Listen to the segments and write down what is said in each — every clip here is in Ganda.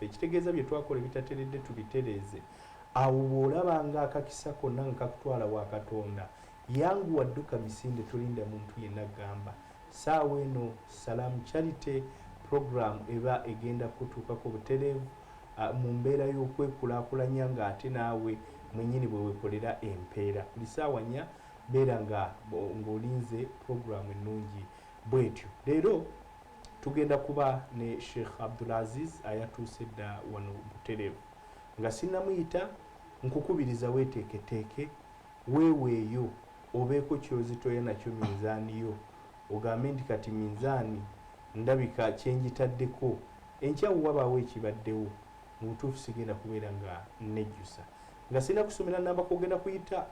ekitegeeza bye twakola ebitateredde tubitereeze. Awo bw'olabanga akakisa konna nga kakutwala wa Katonda, yanguwa dduka misinde, tolinda muntu yenna gamba. Saawa eno Salaam Charity program eba egenda kutuukako butereevu mu mbeera y'okwekulaakulanya ng'ate naawe mwennyini bwe weekolera empeera. Buli saawa nnya beera ng'olinze program ennungi bwetyo. Leero tugenda kuba ne Sheikh Abdulaziz ayatuuse dda wano butereevu. Nga sinnamuyita nkukubiriza weeteeketeeke, weeweeyo obeeko kyozitoya nakyo minzaani yo, ogambe nti kati minzaani ndabika kyenjitaddeko, enkyawo wabaawo ekibaddewo, mu butuufu sigenda kubeera nga nejjusa. Nga sirina kusomera namba kogenda kuyita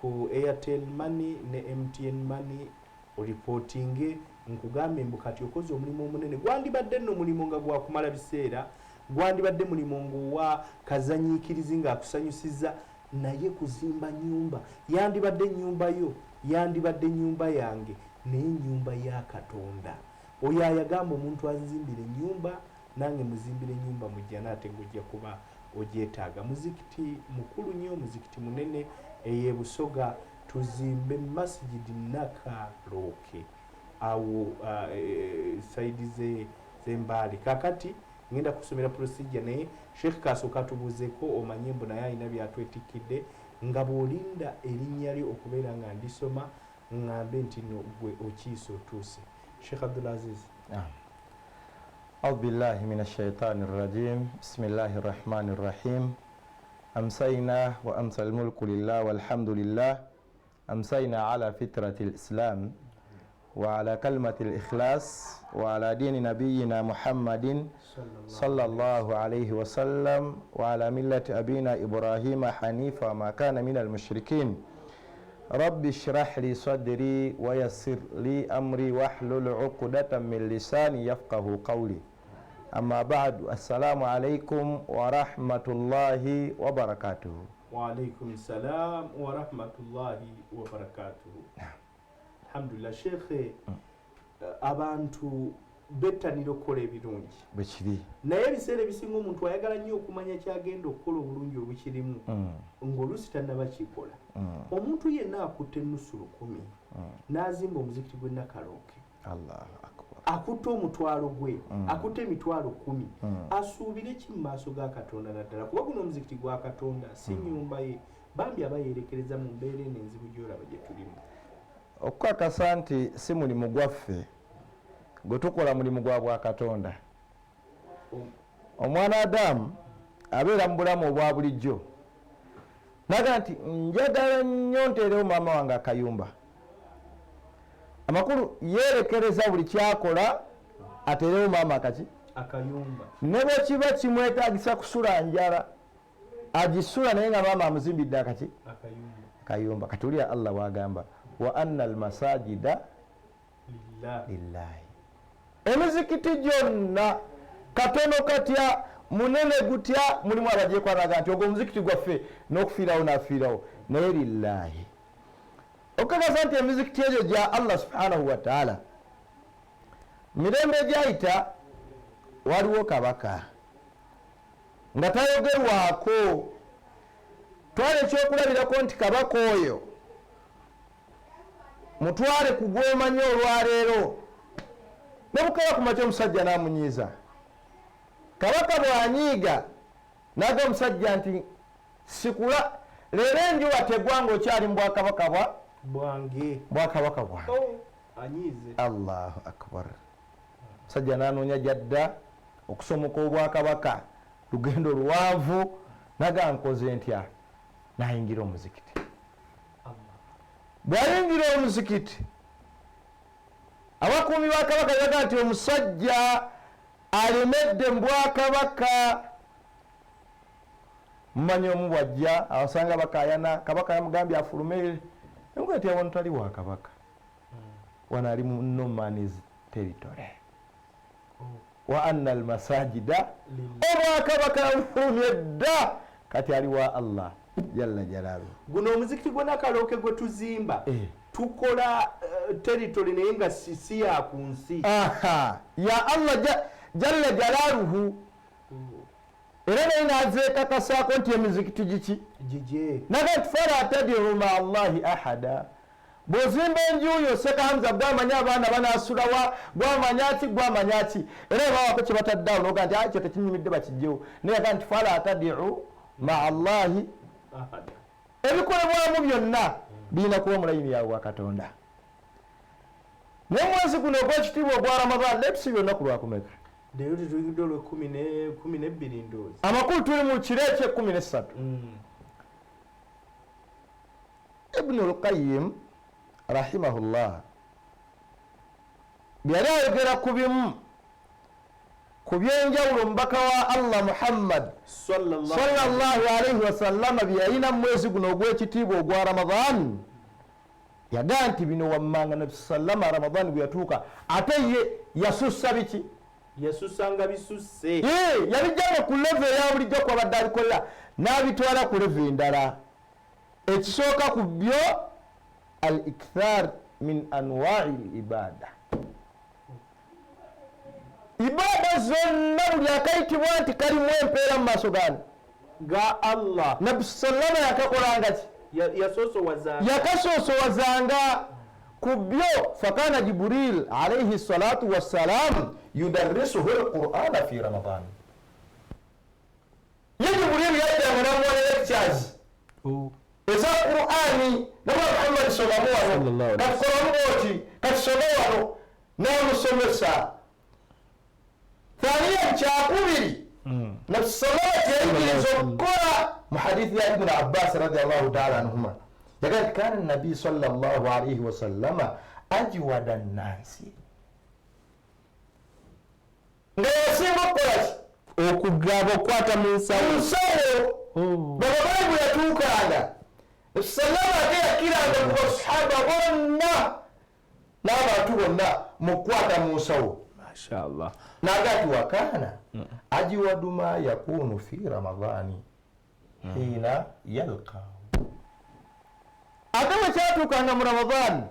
ku Airtel Money ne MTN Money oripootinge nkugambe mbu kati okoze omulimu omunene. Gwandibadde nno omulimu nga gwakumala biseera, gwandibadde mulimu ng'owa kazanyiikirizi ng'akusanyusiza, naye kuzimba nyumba yandibadde nyumba yo, yandibadde nyumba yange, naye nyumba ya Katonda. Oyo ayagamba omuntu anzimbire nyumba, nange muzimbire nyumba mujja naate ng'ojja kuba ogyetaaga. Muzikiti mukulu nnyo, muzikiti munene ey'e Busoga, tuzimbe masjidi Nakalooke awo saidi z'Embaale. Kakati ngenda kusomera procedure naye Sheikh kasooka tubuuzeeko omanye mbu naye alina byatwetikidde, nga bw'olinda erinnya lyo okubeera nga ndisoma ngambe nti no gwe okiise otuuse. Sheikh Abdulaziz. أعوذ بالله من الشيطان الرجيم بسم الله الرحمن الرحيم أمسينا وأمسى الملك لله والحمد لله أمسينا على فطرة الإسلام وعلى كلمة الإخلاص وعلى دين نبينا محمد صلى الله عليه وسلم وعلى ملة أبينا إبراهيم حنيفا وما كان من المشركين رب اشرح لي صدري ويسر لي أمري واحلل عقدة من لساني يفقه قولي أما بعد السلام عليكم ورحمة الله وبركاته. وعليكم السلام ورحمة الله وبركاته. الحمد لله شيخ abantu bettanira okukola ebirungi bwekiri, naye ebiseera ebisinga omuntu ayagala nnyo okumanya kyagenda okukola obulungi obukirimu ng'oluusi tannaba kikola. Omuntu yenna akutte ennusu 1000 n'azimba omuzikiti gwe Nakalooke, Allahu akbar, akutte omutwalo gwe, akutte emitwalo 10, asuubire ki mu maaso ga Katonda naddala? Kuba guno omuzikiti gwa Katonda si nnyumba ye, bambi aba yeerekereza mu mbeera eno enzibu gy'olaba gye tulimu. okukakasa nti si mulimu gwaffe gwe tukola, mulimu gwa bwa Katonda. Omwana Adamu abeera mu bulamu obwa bulijjo, naga nti njagala nnyo nteerewo maama wange akayumba. Amakulu yeerekereza buli kyakola ateerewo maama akayumba, ne bwe kiba kimwetaagisa kusula njala agisula, naye nga maama amuzimbidde akayumba. Katulya Allah bwagamba wa anna almasajida lillahi. Emizikiti gyonna katono katya munene gutya mulimu abajekwaraga nti ogwo omuzikiti gwaffe n'okufiirawo n'afiirawo, naye lillahi. Okukakasa nti emizikiti egyo gya Allah subhanahu wa ta'ala. Mirembe gyayita waliwo kabaka nga tayogerwako, twale ekyokulabirako nti kabaka oyo mutwale ku gw'omanyi olwaleero, nebukaba kumakya omusajja n'amunyiiza. Kabaka bw'anyiiga naga omusajja nti sikula leero enjuba tegwanga okyali mu bwakabaka bwakabaka bwange. Anyiize. Allahu akbar. Omusajja n'anoonya jadda okusomoka obwakabaka, lugendo luwanvu, naga nkoze ntya, n'ayingira omuzikiti. Bw'ayingira omuzikiti, abakuumi ba kabaka baga nti omusajja alemedde mu bwakabaka. Mumanyi omu bwajja awasanga bakayana, kabaka yamugambye afulume, enkuba eti wano tali wa kabaka, wano ali mu no man's territory. Wa anna almasajida, obwakabaka yamufulumye dda, kati ali wa Allah jalla jalaaluhu. Guno omuzikiti gwa Nakalooke gwe tuzimba tukola territory naye nga si ya ku nsi. Ya Allah jalla jalaaluhu. era naye nazeekakasaako nti emizikiti giki jije naga nti fala tadiu maa allahi ahada. Bw'ozimba enju yo Seka Hamza gwamanya abaana banaasulawa gwamanya ki gwamanya ki era bawako kye batadde awo noga nti ekyo tekinyumidde bakijjewo naye aga nti fala tadiu maa allahi ahada. ebikolebwamu byonna birina kuba mulayini yawe wa Katonda. N'omwezi guno ogw'ekitiibwa ogwa Ramadan letusi byonnaku lwakumeka leero tetuyigidde olwe 12 ndowooza. Amakulu tuli mu kiro ekye13. Ibnul Qayyim rahimahullah byali ayogera ku bimu ku byenjawulo mubaka wa Allah Muhammad sallallahu alaihi wasallama bye yalina mu mwezi guno ogw'ekitiibwa ogwa Ramadan. Yagaa nti bino wammanga Nabi sallama Ramadan bwe yatuuka ate ye yasussa biki yasusanga bisusse yabijjanga ku leve eya bulijjo kwabadde abikolera n'abitwala ku leve endala. Ekisooka ku byo al ikthar min anwa'i ibada. Ibada zonna buli akayitibwa nti kalimu empeera mu maaso gani ga Allah Nabi sallama yakakolanga ki yakasoosowazanga ku byo. Fakana Jibril alayhi salatu wassalam yudarrisuhu alqur'ana fi Ramadan. Ye Jibril yajjanga namuwa lectures eza Qur'ani nabwa Muhammad sallallahu alaihi wasallam kakolamu boti kasome wano n'amusomesa. Thaniyan kyakubiri Nabi sallallahu yayigiriza okukola mu hadithi ya Ibn Abbas radiyallahu ta'ala anhuma yagaa nti kana nabi sallallahu alaihi wasallama ajwada nnansi nga yasinga okukolaki okugaba okwata mu nsawo baba bayibuli yatuukanga sallama ate yakiranga ku basahaba bonna n'abantu bonna mu kukwata mu nsawo. Mashallah. Naga ti wakana ajiwadu ma yakunu fi Ramadani hina yalqahu. Ate bwe kyatuukanga mu Ramadan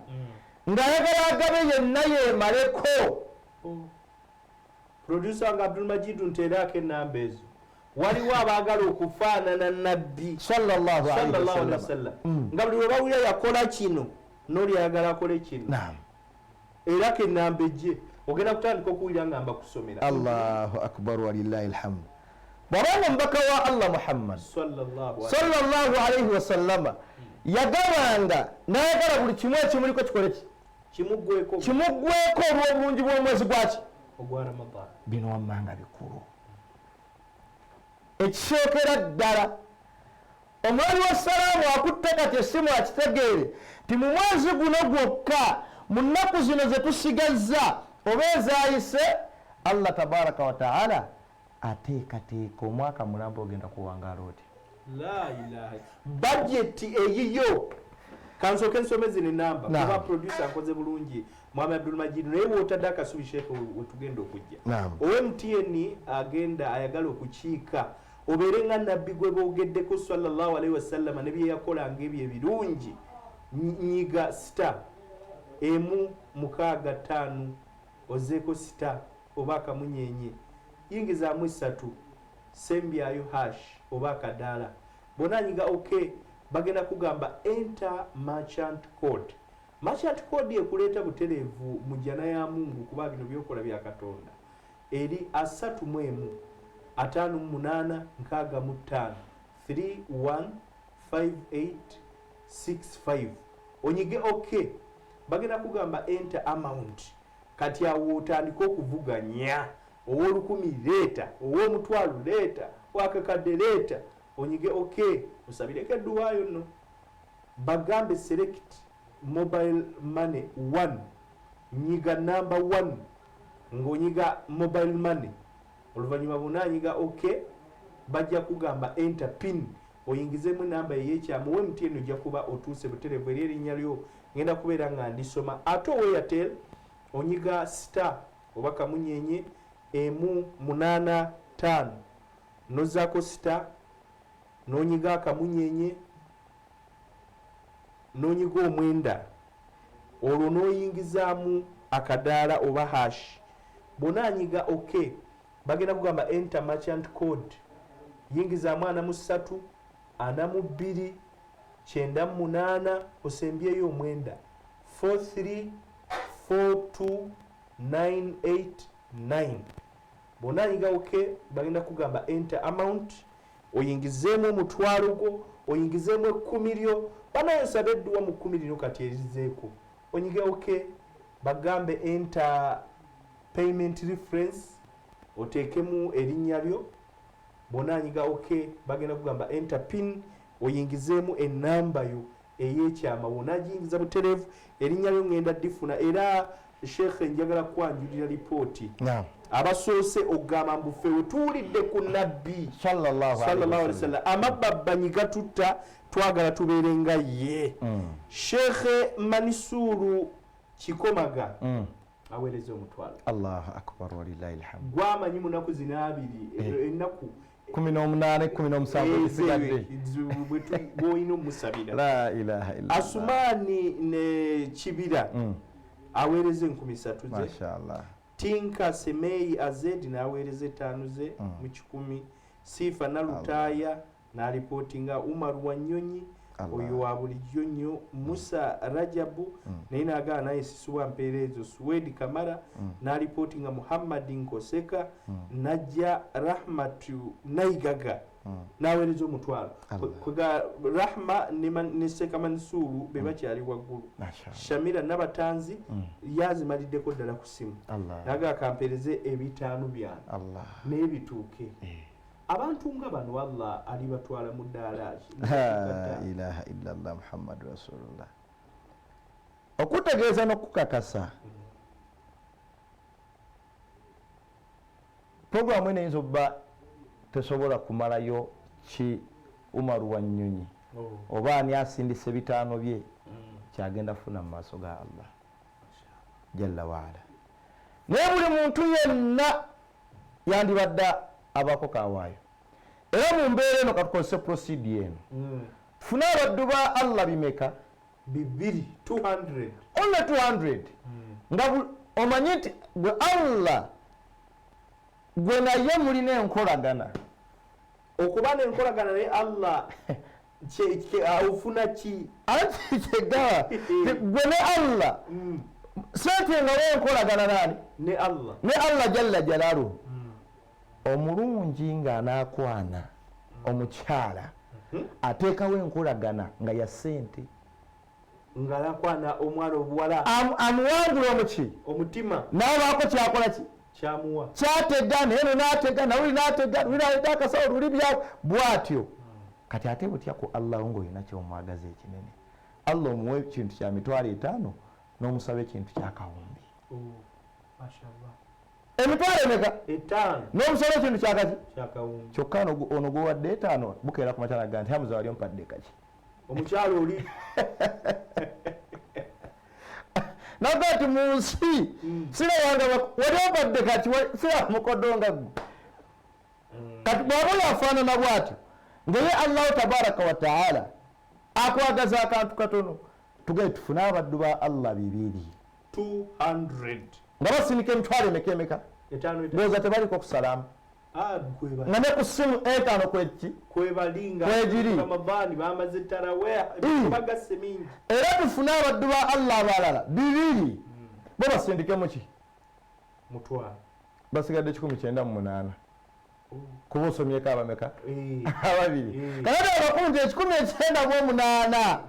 ng'ayagala agabe yenna yeemaleko. Producer nga Abdul Majid nteerako ennamba ezo. Waliwo abaagala okufaanana nabbi sallallahu alaihi wasallam nga buli we bawulira yakola kino n'oli ayagala akole kino. Naam. Era ke ennamba ejje ogenda kutandika okuwulira nga mba kusomera. Allahu akbar walillahi alhamd. Bw'abanga omubaka wa Allah Muhammad sallallahu alaihi wasallama yagabanga n'ayagala buli kimu ekimuliko kikole ki kimuggweko olw'obulungi bw'omwezi gwaki ogwa Ramadan. Bino wammanga bikulu. Ekisookera ddala omwami wassalaamu akutte kati essimu akitegeere ti mu mwezi guno gwokka mu nnaku zino ze tusigazza oba ezaayise Allah tabaraka wa taala ateekateeka omwaka mulamba ogenda kuwangaala oti. La ilaha budget eyiyo kansooke nsome zino ennamba kuba producer akoze bulungi Muhammad Abdul Majid naye wootadde akasubi Sheikh wetugenda okujja MTN agenda ayagala okukiika obeere nga nabbi gwe boogeddeko sallallahu alaihi wasallam ne bye yakolanga ebyo ebirungi. Nyiga star emu 65 ozeeko star oba akamunyenye yingizaamu 3 sembyayo hash oba akadaala bona nyiga okay bagenda kugamba enter merchant code. Merchant code ekuleeta butereevu mu jjana ya Mungu kuba bino byokola bya Katonda eri 315865 315865 onyige okay bagenda kugamba enter amount kati awo otandika okuvuganya ow'olukumi leeta ow'omutwalo leeta wakakadde leeta onyige okay osabireko edduwaayo nno bagambe select mobile money 1 nyiga number 1 ng'onyiga mobile money oluvannyuma bunanyiga okay bajja kugamba enter pin oyingizemu namba ey'ekyamu we MTN ojja kuba otuuse butereevu eri erinnya lyo ngenda kubeera nga ndisoma ate owa Airtel onyiga star oba kamunyenye emu 85 nozaako star nonyiga akamunyenye nonyiga omwenda olwo noyingizaamu akadaala oba hash bonanyiga okay bagenda kugamba enter merchant code yingizaamu 43 42 98 osembyeyo omwenda 4342989 bonna ayingawoke bagenda kugamba enter amount oyingizeemu omutwalo gwo oyingizeemu 10 lyo banayo nsaba edduwa mu 10 lino kati erizeeko onyigewoke bagambe enter payment reference oteekemu erinnya lyo bonna anyigawoke bagenda kugamba enter pin oyingizeemu enamba yo ey'ekyama wonna agiyingiza butereevu erinnya lyo ngenda difuna era sheekhe njagala kwanjulira lipooti abasoose okugamba mbufe wetuwulidde ku nabbi sallallahu alaihi wasallam amababbanyi gatutta twagala tubeere nga ye sheekhe Manisuru Kikomaga aweereza omutwalo. Allahu akbar walillahi alhamd. Gwamanyi munaku zinaabiri ennaku 18 17 zisigadde bwoyina omusabira la ilaha illa Asumani ne Kibira aweereza 3000 ze mashallah. Tinka Semei Azedi n'aweereza 5 ze mu 10. Sifa Nalutaya n'alipotinga Umar Wanyonyi oyo wa bulijjo nnyo. Musa Rajabu naye n'agala naye sisuwa mpeerezo. Suwedi Kamara n'alipotinga Muhammad Nkoseka Najja Rahmatu Naigaga n'aweereza omutwalo. Kwega Rahma ne Seka Mansuru be bakyali waggulu. Shamira Nabatanzi yazimaliddeko ddala ku simu n'agala kampeereze 5 byange n'ebituuke. Abantu nga bano Allah alibatwala mu ddaala la ilaha illallah Muhammadu Rasulullah. Okutegeeza n'okukakasa programu eno eyinza obba tesobola kumalayo ki Umaru Wanyonyi oba ani asindise 5 bye kyagenda funa mu maaso ga Allah jalla waala. Naye buli muntu yenna yandibadde abako kawaayo era mu mbeera eno katukozese procedure eno tufune abaddu ba Allah bimeka 200 only 200 nga omanyi nti gwe Allah gwe naye mulina enkolagana okuba n'enkolagana ne Allah ofuna ki anti kyegawa gwe ne Allah sente nga wenkolagana nani ne Allah jalla jalalu omulungi ng'anaakwana omukyala ateekawo enkolagana nga ya ssente ng'anakwana omwana obuwala amuwangula omuki omutima n'abaako kyakola ki kyamuwa kyategana eno n'ategana wuli n'ategana wuli aleta akasawo luli byawo bw'atyo kati ate butya ku Allah ng'olina kyomwagaza ekinene Allah omuwa ekintu kya 5,000 n'omusaba ekintu kyakawumbi mashallah emitwalo emeka 5 n'omusaba ekintu kyakaki kyakawumbi kyokka ono gwewadde 5 bukeera ku makyala ga nti Hamza wali ompadde kaki omukyalo oli nagati mu nsi sirawanga wali ompadde kati sira mukodonga gwe kati bw'aba yafaanana bw'atyo ngaye Allahu tabaraka wa taala akwagaza akantu katono tugende tufune abaddu ba Allah 200 nga basindika emitwalo emeka ndowooza tebaliko kusalamu nga ne ku ssimu 5 kwebalinga kwegiri Ramadhani bamaze tarawih bagase mingi era tufune abaddu ba Allah abalala 200 bo basindike muki mutwalo basigadde 198 kuba osomyeko abameka ababiri kanati abakunzi 198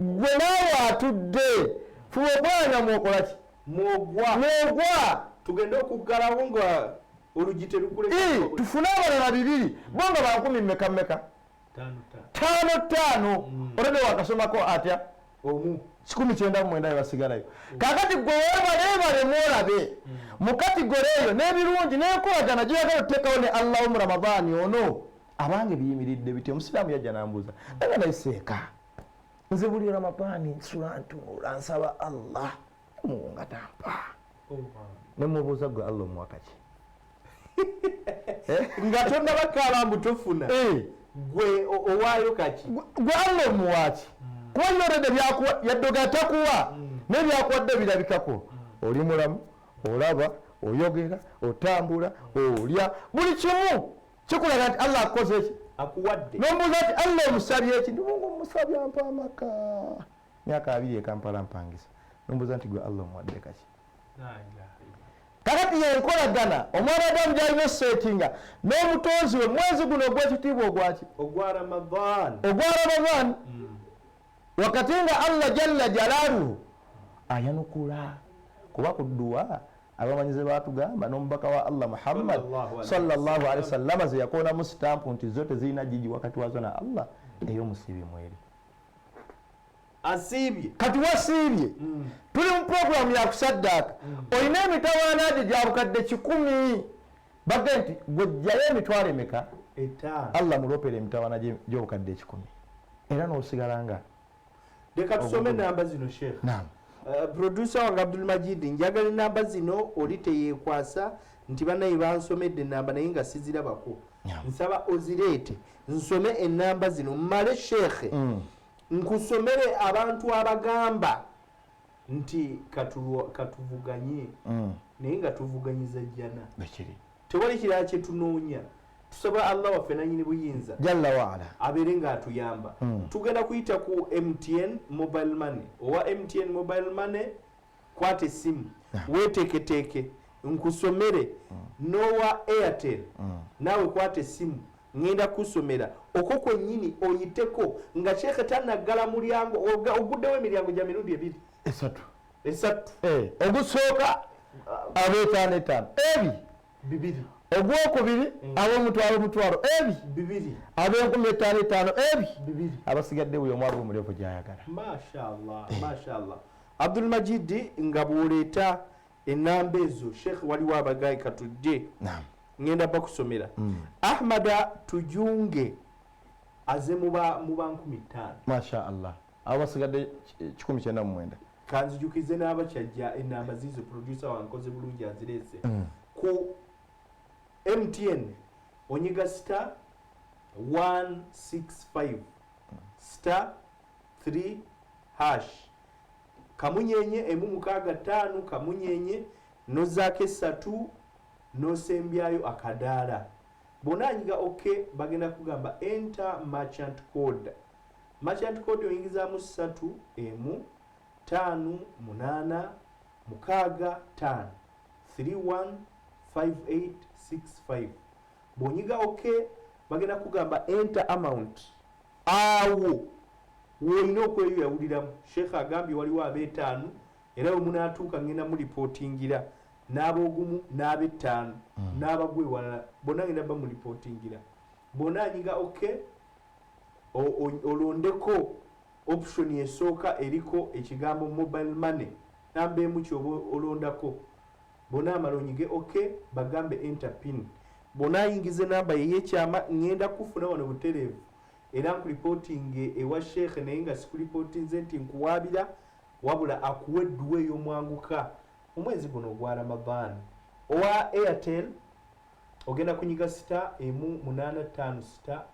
gwe naawe atudde fuba okwanya mwokola ki mwogwa tugende okuggalawo nga olugi terukuleka tufune abalala 200 bo nga ba 10 mmeka 5 olede wakasomako atya omu 199 basigalayo kakati gwe weebaleebale mwolabe mu katigole eyo n'ebirungi n'enkolagana gyeyagala oteekawo ne Allah mu Ramadhani ono abange biyimiridde biti omusiraamu yajja n'ambuuza nga nayiseeka nze buli Ramadhani nsula ntunula nsaba Allah muwonga tampa ne mubuuza gwe Allah omwaka ki nga tonnabakaaba mbu tofuna gwe owaayo kaki gwe Allah omuwaaki kuba yorede byakuwa yaddoga takuwa n'ebyakuwadde birabikako oli mulamu olaba oyogera otambula olya buli kimu kikulaga nti Allah akoze ki akuwadde nombuuza ati Allah omusabye eki ndi Mungu omusabye ampa amaka myaka 2 e Kampala mpangisa nombuuza nti gwe Allah omuwadde kaki kakati yenkolagana omwana Adamu gyalina settinga n'omutonzi we mwezi guno ogw'ekitiibwa ogwaki ogwa Ramadan wakati nga Allah jalla jalaaluhu ayanukula kuba ku dduwa abamanyize baatugamba n'omubaka wa Allah Muhammad sallallahu alaihi wasallam ze yakonamu sitampu nti zo tezirina jiji wakati wazo na Allah ey'omusiibi mweri asiibye kati wasiibye tuli mu programu ya kusaddaaka olina emitawaana gye gya bukadde 100 bagge nti gwejjayo emitwalo emeka Allah mulopera emitawaana gy'obukadde 100 era n'osigala nga leka tusome namba zino Sheikh. Naam. Producer wange Abdul Majid njagala namba zino oli teyeekwasa nti banaye bansomedde namba naye nga sizirabako nsaba ozireete nsome enamba zino mmale Sheikh nkusomere abantu abagamba nti katuvuganye naye nga tuvuganyiza jjana tewali kirala kye tunoonya tusaba Allah waffe nanyini buyinza jalla waala abeere nga atuyamba tugenda kuyita ku MTN mobile money owa MTN mobile money kwata essimu weeteeketeeke nkusomere n'owa Airtel naawe kwata essimu ngenda kusomera okwo kwennyini oyiteko nga Sheikh tannaggala mulyango oguddewo emiryango gya mirundi esatu ogusooka ab'etaano bibiri ogwokubiri ab'omutwalo bibiri ab'enkumi 5 bibiri abasigadde buli omu abo mulyofu gyayagala mashallah Abdul Majid nga bw'oleeta ennamba ezo Sheikh waliwo abagayi katudde ngenda bakusomera Ahmada tujunge aze muba 5,000 mashallah abo basigadde 199 kanzijukize n'abakyajja ennamba zizo producer wankoze bulungi azireese ku MTN onyiga star 165 star 3 hash kamunyenye emu mukaaga 5 kamunyenye nozaako 3 nosembyayo akadaala bonanyiga okay bagenda kugamba enter merchant code oyingizaamu 3 emu 5 8 mukaaga 5 31 5865 bonyiga okay bagenda kugamba enter amount awo woolina okweyawuliramu Sheikh agambye waliwo ab'etaano era we munaatuuka ngenda mu reportingira n'ab'ogumu n'ab'ettaano n'abagwe walala bonna ngenda ba mu reportingira bonna anyiga okay olondeko option esooka eriko ekigambo mobile money namba emu kyoba olondako bonna amala onyige okay bagambe enter pin bonna ayingize namba yeyekyama ngenda kufuna wano butereevu era nkulipoting ewa Sheikh naye nga sikulipotinze nti nkuwaabira wabula akuwedduwa ey'omwanguka omwezi guno ogwa Ramadan owa Airtel ogenda kunyiga star emu 85 star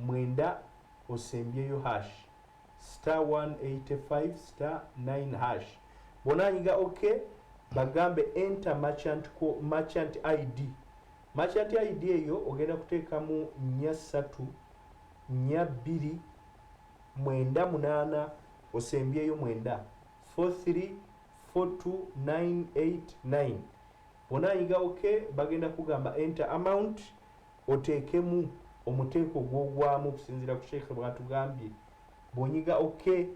9 osembyeyo hash star 185 star 9 hash bonna anyiga okay bagambe enter merchant ID eyo ogenda kuteekamu 3 2 9 8 osembyeyo 9 43 42989 bonna anyiga okay bagenda kugamba enter amount oteekemu omuteeko gw'ogwamu okusinziira ku Sheikh bw'atugambye bw'onyiga okay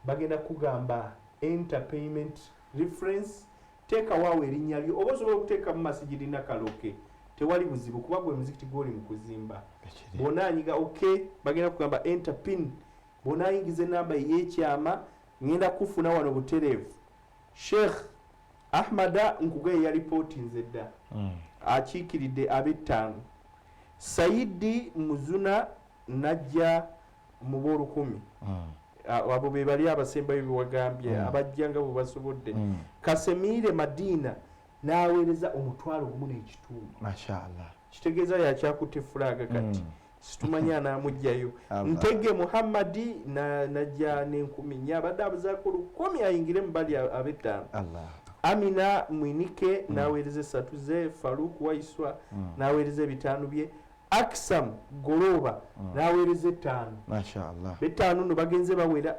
bagenda kugamba enter payment reference teeka waawe erinnya lyo oba osobola okuteeka mu masigiri nakaloke tewali buzibu kuba gwe muzikiti gw'oli mu kuzimba bw'ona anyiga okay bagenda kugamba enter pin bw'ona ayingiza enamba y'ekyama ngenda kufuna wano butereevu Sheikh Ahmada nkugaye ya reportinze dda akiikiridde ab'ettaano Saidi Muzuna najja mu b'olukumi abo be bali abasembayo bewagambye abajja nga bwe basobodde Kasemire Madina n'aweereza 1,000 mashallah kitegeeza yakyakutte fulaga kati situmanya anaamugjayo Ntege Muhammadi najja n'10,000 abadde abuzaako 10 ayingire mu bali ab'ettaano Amina Mwinike n'aweereza 3 ze Faruk Waiswa n'aweereza 5 bye Aksam goloba naweereza 5 mashaallah b'ettaano no bagenze bawera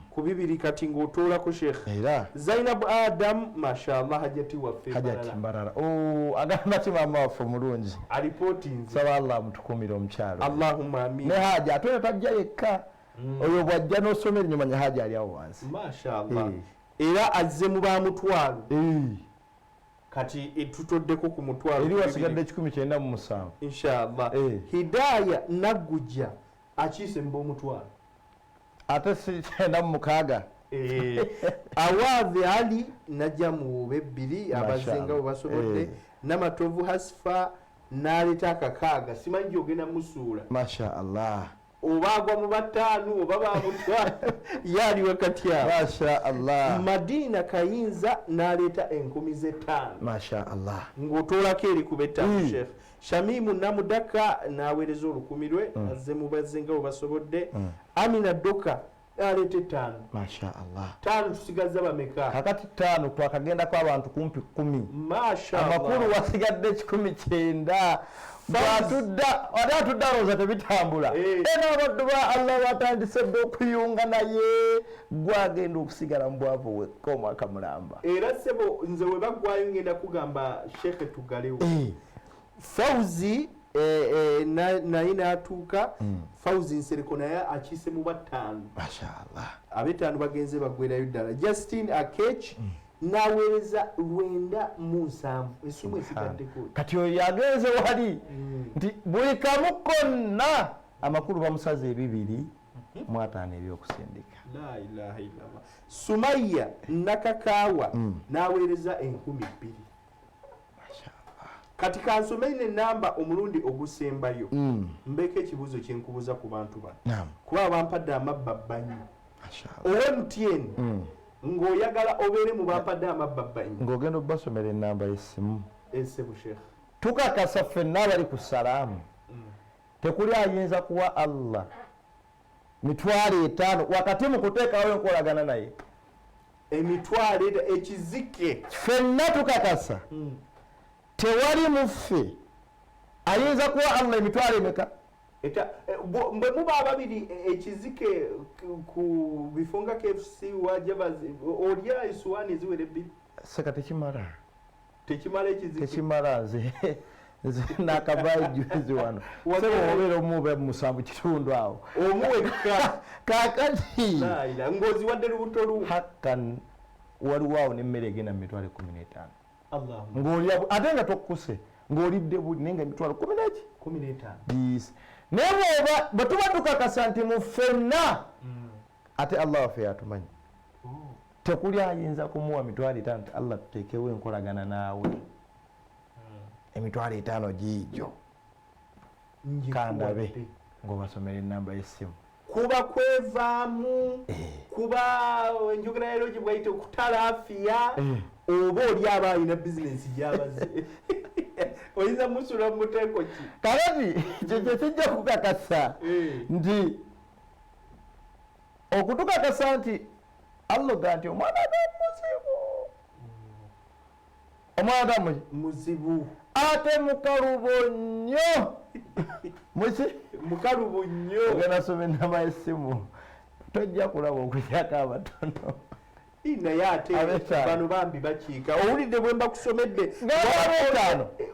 ku 2 kati ng'otoolako Sheikh era Zainab Adam mashaallah hajati waffe hajati mbarara agamba ti maama waffe mulungi alipotinze saba Allah amutukumire omukyalo Allahumma amin ne haja ate tajja yekka oyo bwajja n'osomera nyuma haja ali awo wansi mashaallah era azze mu bamutwalo kati tutoddeko ku mutwalo eri wasigadde 197 inshallah Hidaya Nagujja akiise mu omutwalo ate sikyenda mu mukaaga Awadhi Ali najja mu 2 abazenga bwe basobodde Namatovu Hasfa n'aleeta akakaaga simanyi ogenda musuula mashaallah obagwa mu 5 oba bamutwala yali wakati awo mashaallah Madina Kayinza n'aleeta 10,000 mashaallah ng'otoolako eri ku b'ettaano Sheikh Shamimu Namudaka n'aweereza 10,000 azze mu bazenga bwe basobodde Amina Doka n'aleeta 5 mashaallah 5 tusigaza bameka kakati 5 twakagendako abantu kumpi 10 mashaallah amakulu wasigadde 19 atudda alowooza tebitambula era abaddu ba Allah batandise dde okuyunga naye gwagenda okusigala mu bwavu wekka omwaka mulamba era sebo nze we baggwayo ngenda kugamba Sheikh tugalewo Fauzi naye n'atuuka Fauzi Nsereko naye akiise mu 5 mashaallah ab'ettaano bagenze baggwerayo ddala Justin Akech n'aweereza 97 esimu esigaddeko kati oyo yagenze wali nti buli kamu konna amakulu bamusaze 2 mu 5 ebyokusindika la ilaha illallah Sumaya Nakakaawa n'aweereza 2,000 kati kansomere enamba omulundi ogusembayo mbeeko ekibuuzo kyenkubuuza ku bantu bano kuba bampadde amabba bbanyi MTN ng'oyagala obeere mu bampadde amabba bbanyi ng'ogenda obbasomera enamba y'essimu esebu Sheikh tukakasa ffenna abali ku salaamu tekuli ayinza kuwa Allah 5,000 wakati mu kuteekawo enkolagana naye emitwalo ekizike ffenna tukakasa tewali muffe ayinza kuwa Allah emitwalo emeka bwe muba ababiri ekizike ku bifunga KFC wajabazi olya isuwani eziwere 2 seka tekimala ekizike tekimala nze nakavayo juzi wano sebo obeera omuube mu 7 kitundu awo omuweka kakati ngozi wadde lubuto lu hakkan waliwo awo n'emmere egenda mu mitwalo 15 Allah ng'olya ate nga tokkuse ng'olidde buli naye nga emitwalo 15 naye bwe tuba tukakasa nti mu ffenna ate Allah waffe yatumanyi tekuli ayinza kumuwa 5,000 nti Allah tuteekewo enkolagana naawe emitwalo 5 giijo kandabe ng'obasomera enamba y'essimu kuba kwevaamu kuba enjogera ya logi bwayite okutalaafiya oba oli aba alina bizinensi gyabaze oyinza musula mu muteeko ki kakati kyekyo kijja kukakasa nti okutukakasa nti alloga nti omwana muzibu omwana muzibu ate mukalubo nnyo mukalubo nnyo ogenda soma enamba y'essimu tojja kulaba okulyako abatono naye ate bano bambi bakiika owulidde bwe mbakusomedde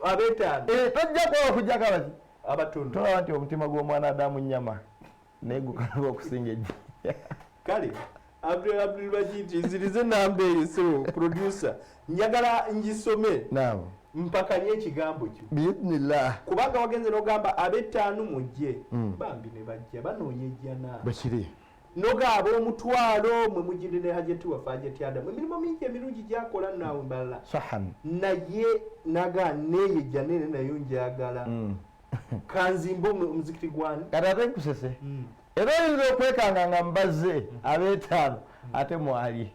ab'ettaano tojja kulaba okugyako abaki abatono tolaba nti omutima gw'omwana Adamu nnyama naye gukaluba okusinga ejja kale Abdul Majid nzirize namba eyo so producer njagala ngisome mpakanye ekigambo kyo biidhnillah kubanga wagenze n'ogamba ab'ettaano mujje bambi ne bajja banoonya ejjana bwekiri nogaaba omutwalo mwe mujjidde ne hajati waffe hajati Adamu emirimu mingi emirungi gyakola naawe mbalala sahan naye naga neeyo ejjana ene nayo njagala kanzimba omuzikiti gwani kati ate nkusese era oyinza okwekanga nga mbazze ab'ettaano ate mwali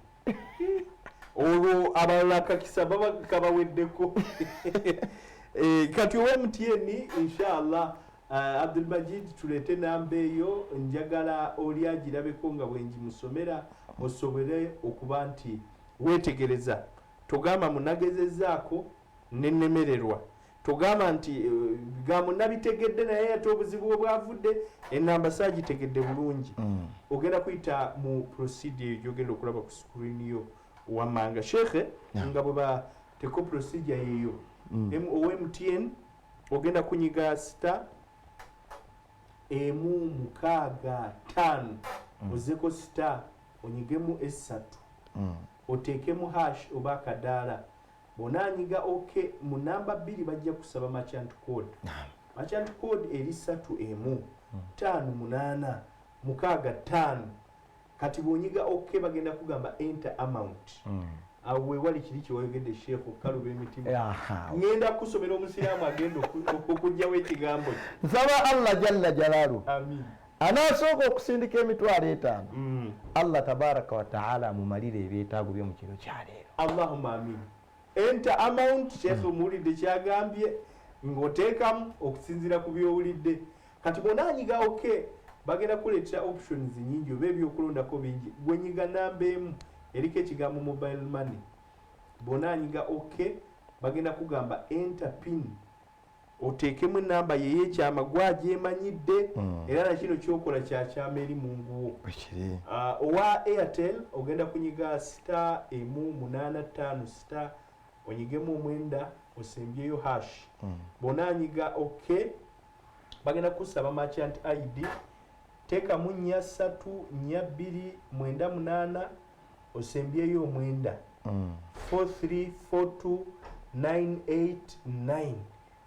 olwo abalala kakisa baba kabaweddeko kati owa MTN inshallah Abdul Majid tuleete namba eyo njagala oli agirabeko nga bwenjimusomera osobole okuba nti weetegereza togamba munagezezaako nenemererwa togamba nti bigambo nabitegedde naye ate obuzibu bwavudde enamba saagitegedde bulungi ogenda kuyita mu procedure gyogenda okulaba ku screen yo wammanga shekhe nga bwe bateko procedure yeyo MTN ogenda kunyiga star emu mukaaga ttaano ozeko star onyigemu essatu oteekemu hash oba akadaala bonanyiga ok mu namba 2 bajja kusaba merchant code merchant code eri 3 5 kati bonyiga ok bagenda kugamba enter amount awo wewali kiri kiwayogedde sheekh okaluba emitima ngenda kusomera omusiraamu agenda okujjawo ekigambo nsaba allah jalla jalaalu amin anasooka okusindika emitwalo 5 allah tabaraka wataala amumalire ebyetaago bye mu kiro kyaleero allahumma amin enter amount sheekh omuwulidde kyagambye ng'oteekamu okusinziira ku byowulidde kati bonanyiga ok bagenda kuleetera options nyingi oba ebyokulondako bingi gwenyiga namba emu eriko ekigambo mobile money bonanyiga ok bagenda kugamba enter pin oteekemu enamba yeyekyama gwagyemanyidde era nakino kyokola kyakyama eri munguwo owa airtel ogenda kunyiga star 185 star onyigemu omwenda osembyeyo hash bonanyiga ok bagenda kusaba merchant id teekamu 3-2-2-98 osembyeyo omwenda 4342989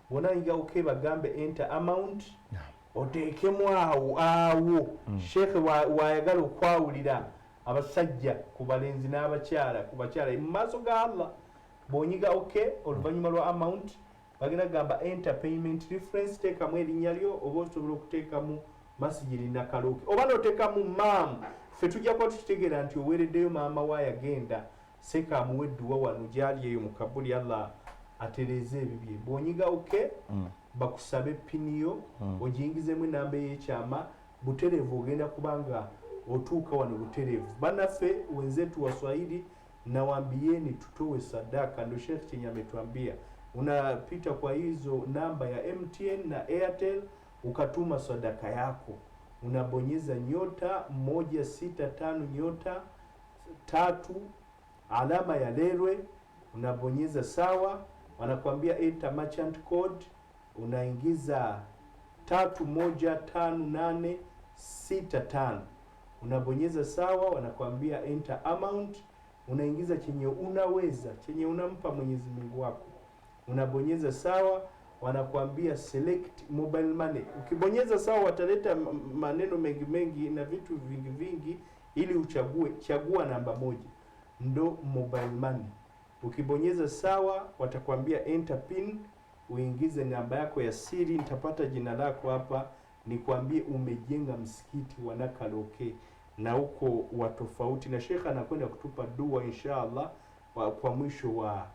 bonanyiga ok bagambe enter amount oteekemu awo sheekhe wayagala okwawulira abasajja ku balenzi n'abakyala ku bakyala mu maaso ga allah bonyiga ok oluvannyuma lwa amount bagenda gamba enter payment reference teekamu erinnya lyo oba osobola okuteekamu masigiri nakalooke oba noteekamu maamu ffe tujja kuba tukitegeera nti oweereddeyo maama waayagenda sekaamuwa edduwa wano gyali eyo mu kabuli allah atereeze ebibye bonyiga ok bakusabe piniyo ogiyingizemu enamba ey'ekyama butereevu ogenda kubanga otuuka wano butereevu bannaffe wenzetu waswahili nawambieni tutowe sadaka ndo Sheikh chenye ametuambia unapita kwa hizo namba ya MTN na Airtel ukatuma sadaka yako unabonyeza *165# alama ya lerwe unabonyeza sawa wanakuambia enter merchant code unaingiza 315865 unabonyeza sawa wanakuambia enter amount unaingiza chenye unaweza chenye unampa Mwenyezi Mungu wako unabonyeza sawa wanakuambia select mobile money ukibonyeza sawa wataleta maneno mengi mengi na vitu vingi vingi ili uchague chagua namba moja ndo mobile money ukibonyeza sawa watakwambia enter pin uingize namba yako ya siri nitapata jina lako hapa nikwambie umejenga msikiti wa Nakaloke na huko wa tofauti na Sheikh anakwenda kutupa dua inshallah kwa mwisho wa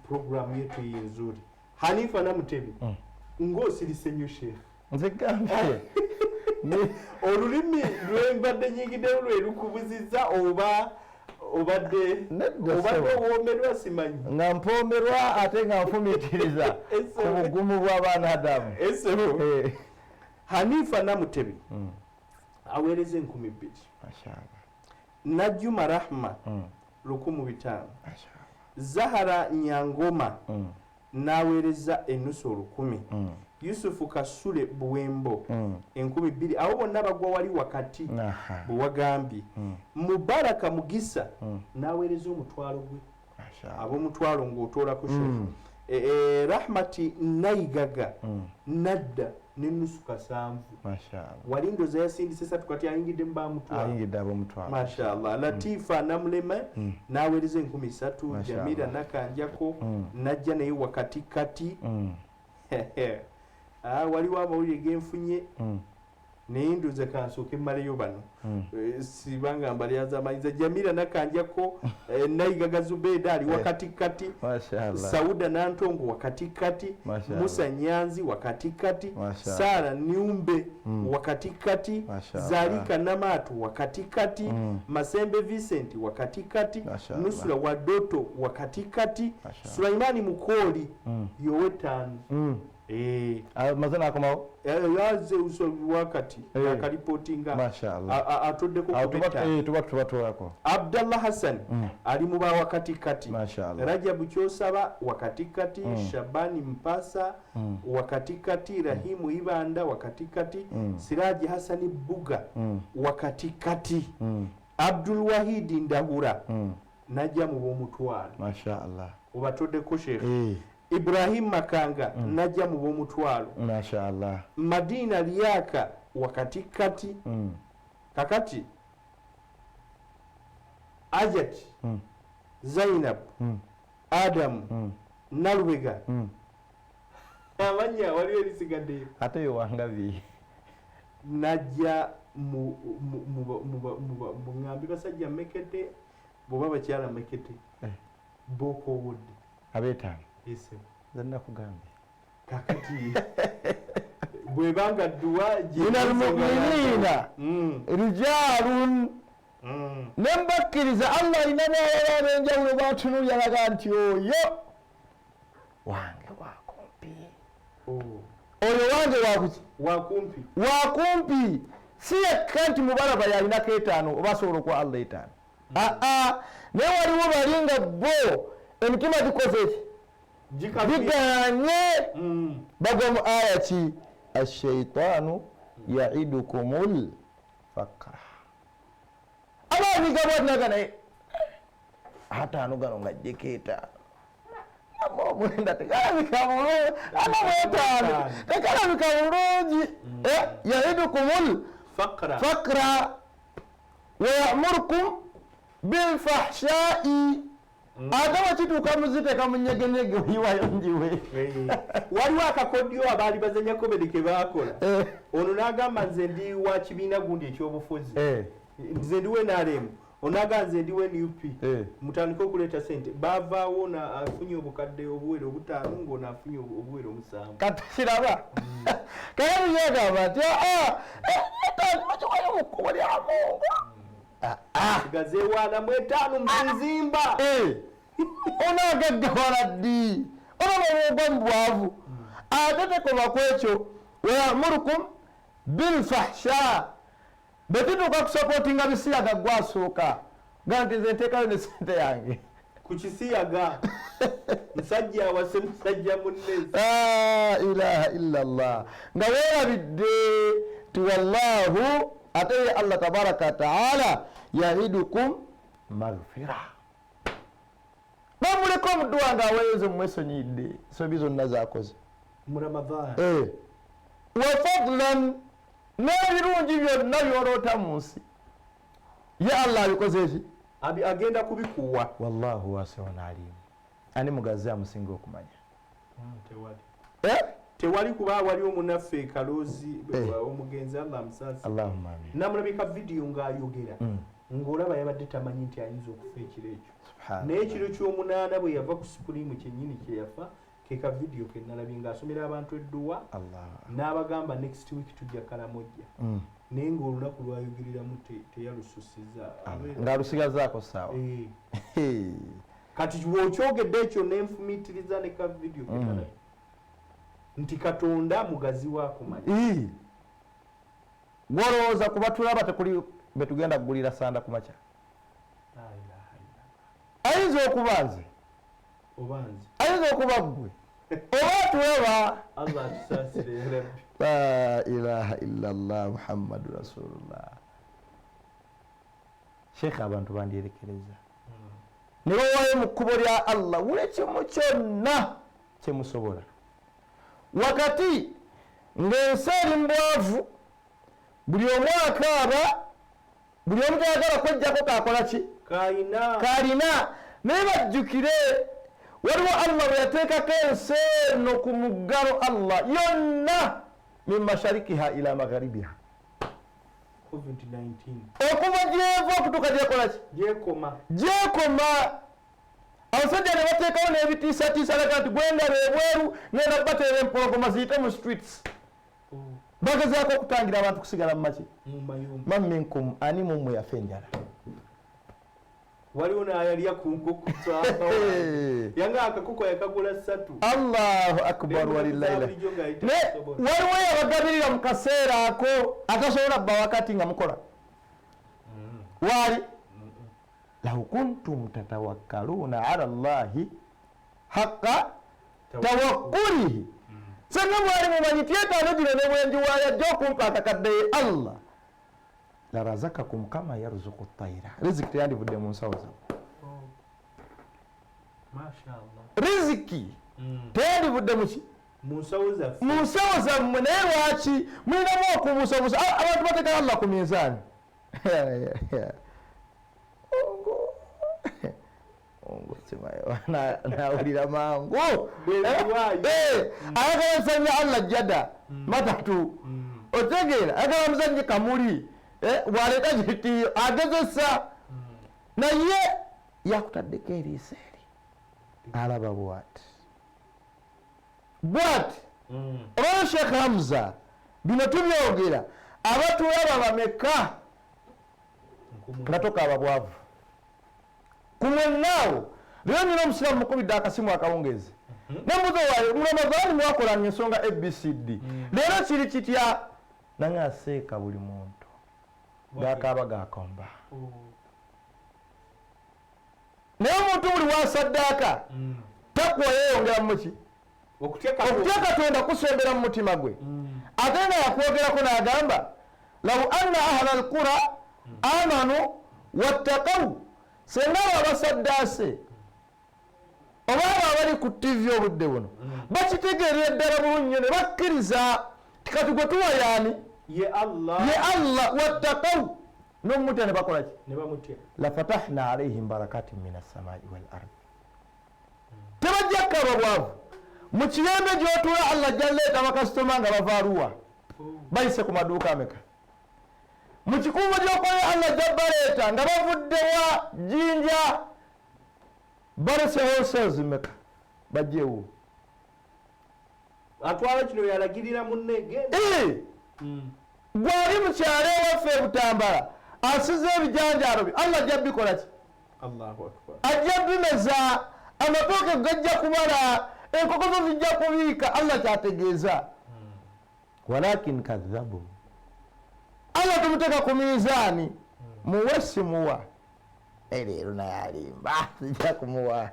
program yetu hii nzuri. Hanifa na Mutebi ngosi lisenyo Sheikh nzegambye ni olulimi lwembadde nyingide lwe lukubuziza oba obadde womerwa simanyi nga mpomerwa ate nga nfumitiriza ku bugumu bw'abaana Adamu Hanifa na Mutebi awereze 12,000 mashallah Najuma Rahma 15,000 Zahara Nyangoma nawereza enusu 10,000 Yusufu Kasule Buwembo 2,000 abo bonna bagwa wali wakati buwagambi Mubaraka Mugisa nawereza omutwalo gwe abo mutwalo ng'otoola ku Rahmati Naigaga Nadda n'enusu 7,000 mashallah walindo za yasindise satu kati ayingidde mba mutwalo ayingidde abo mutwalo mashallah Latifa Namulema nawereza 13,000 Jamila Nakanjako najja naye wakati kati waliwo amawulire genfunye neyinduze kansooke mmaleyo bano sibanga mbalyaza amayinza Jamila nakanjako Nayigaga Zubeida ali wakatikati Sauda Nantongo wakatikati Musa Nyanzi wakatikati Sara Niumbe wakatikati Zalika Namatu wakatikati Masembe Vincent wakatikati Nusura Wadoto wakatikati Sulaimani Mukoli yowetano mazina akomao yaze usobi wakati akalipotinga atoddeko tubatwako Abdallah Hassan ali mu ba wakati kati mashaallah Rajabu Kyosaba wakati kati Shabani Mpasa wakati kati Rahimu Ibanda wakati kati Siraji Hasani Buga wakati kati Abdul Wahid Ndahura najja mu bomutwalo mashaallah obatoddeko Sheikh Ibrahim Makanga najja mu bomutwalo mashaallah Madina Liyaka wakati kati kakati Ajat Zainab Adam Nalwega abanya waliyo lisigadde ate yo wangabi najja mu ngambi basajja Mekete boba bakyala Mekete Boko Wood abetano ese zanna kugambye kakati bwebanga dua minal mu'minina rijalun nembakiriza Allah inama yabenjawulo batunu yalaga nti oyo wange wakumpi oyo wange wakumpi si yakanti mubalaba yalina ketaano obasobola okwa Allah etaano naye waliwo balinga bo emitima gikoze biganye bagwa mu aya ki ashaitanu yaidukumul fakra abani gabona naye ataano gano ngajjeketa mwenda tekalabika bulungi amamwetaano tekalabika bulungi yaidukumul fakra wayamurukum bilfahshai agaba kituuka muziteeka mu nyegenyege oyiwayo njiwe waliwo akakodyo abaali bazanya komedi ke baakola ono n'agamba nze ndi wa kibiina gundi ekyobufuzi nze ndiwe NRM onaga nze ndiwe NUP mutandika okuleeta sente baavaawo afunye obukadde obuwere obutaano ng'ono afunye obuwere omusanvu kati kiraba kale byagamba nti bakiwayo mu kkubo lya Mungu gazeewaana mwetaano muzimba onaagaggawala ddi olaba mu bwavu ate tekoma ku ekyo wayamurukum bilfahsha betituuka kusapootinga bisiyaga gwasooka gaa nti nze nteekayo ne sente yange ku kisiyaga musajja awase musajja munne la ilaha illa Allah nga weerabidde ti wallahu ate ye Allah tabaraka wataala yahidukum maghfira bamuleko omuddu wange aweeyoze mumwesonyidde sobi zonna zakoze mu Ramadhan wa fadlan n'ebirungi byonna byoloota mu nsi ye Allah abikoze eki agenda kubikuwa wallahu wasi'un alim ani mugazi amusinga okumanya tewali kuba wali omunaffe Kaloozi omugenzi Allah amusaasi Allahumma amin namulabika vidiyo ng'ayogera ng'olaba yabadde tamanyi nti ayinza okufa ekiro ekyo naye ekiro ky'omunaana bwe yava ku sikuliimu kyennyini kye yafa keka vidiyo ke nalabye ng'asomera abantu edduwa n'abagamba next week tujja Kalamojja naye ng'olunaku lwayogereramu teyalususiza ng'alusigazaako ssaawa kati bw'okyogedde ekyo nenfumiitiriza ne ka vidiyo ke nalabye nti Katonda mugazi waakumanya gwolowooza kuba tulaba tekuli betugenda kugulira sanda ku makya ayinza okuba nze ayinza okuba ggwe oba tulaba Allah atusaasire ya Rabbi la ilaha illa Allah Muhammadu Rasulullah Sheikh abantu bandyerekereza ne bawaayo mu kkubo lya Allah buli kimu kyonna kyemusobola wakati ng'ensi eri mbwavu buli omu akaaba buli omu tayagala kwejjako kakola ki kalina naye bajjukire waliwo Allah bwe yateekako ensi eno ku muggalo Allah yonna min masharikiha ila magharibiha COVID-19 okuva gyeva okutuuka gyekola ki gyekoma abasajja ne bateekawo n'ebitiisatiisa laga nti gwendaba ebweru ngenda kubateera empologoma ziyite mu streets bagezaako okutangira abantu kusigala mumaki man minkum ani mumwe yafa enjala waliwo nayalya ku nkoko yanga akakoko yakagula 3 allahu akbar walillahi waliwo yabagabirira mu kaseera ako atasobola bba wakati nga mukola waali law kuntum tatawakkaluna ala llahi haqqa tawakkulihi senga mwali mumanyi tyetaano gino ne bwenjiwaaya jja okumpa akakadde allah larazakakum kama yarzuku ttaira riziki teyandivudde mu nsawo zammwe riziki teyandivudde muki mu nsawo zammwe naye lwaki mulinamu okubuusabuusa abantu bateeka allah ku minzaani ongo simayo nawulira mangu ayagala nsanya allah jada matatu otegeera ayagala muzanye kamuli bwaleeta kitiyo agezesa naye yakutaddeko eriisa eri alaba bwati olwayo Sheikh Hamza bino tubyogera abatulaba bameka nga tokaaba bwavu kumwenaawo leero nina omusiraamu mukubidde akasimu akawungezi namuzo waayo mu Ramadhaani mwakolanga ensonga ABCD leero kiri kitya nange aseeka buli muntu gakaaba gakomba naye omuntu buli wasaddaaka takwa yeeyongera mu muki okutya Katonda kusembera mu mutima gwe ate nga yakwogerako n'agamba law anna ahla alqura amanu wattaqaw senga abasaddaase oba abali ku TV obudde buno bakitegeerera ddala bulungi ne bakkiriza tikati gwe tuwa yaani ye Allah wattaqaw n'omutya ne bakola ki la fatahna alayhim barakatin min as-samai wal ardi tebajja kaba bwavu mu kiyembe gy'otuula Allah jalleeta bakasitoma nga bavaaluwa bayise ku maduuka ameka mu kikuubo gy'okolera Allah jabbaleeta nga bavuddewa Jinja balese wholesales meka bajjewo atwala kino yalagirira munne genda gwali mukyalo ewaffe Butambala asize ebijanjaalo bye Allah ajja bikola ki ajja bimeza amatooke gajja kubala enkoko zo zijja kubiika Allah kyategeeza walakin kadhabu Allah tumuteeka ku mizaani muwe simuwa leero naye alimba zijja kumuwa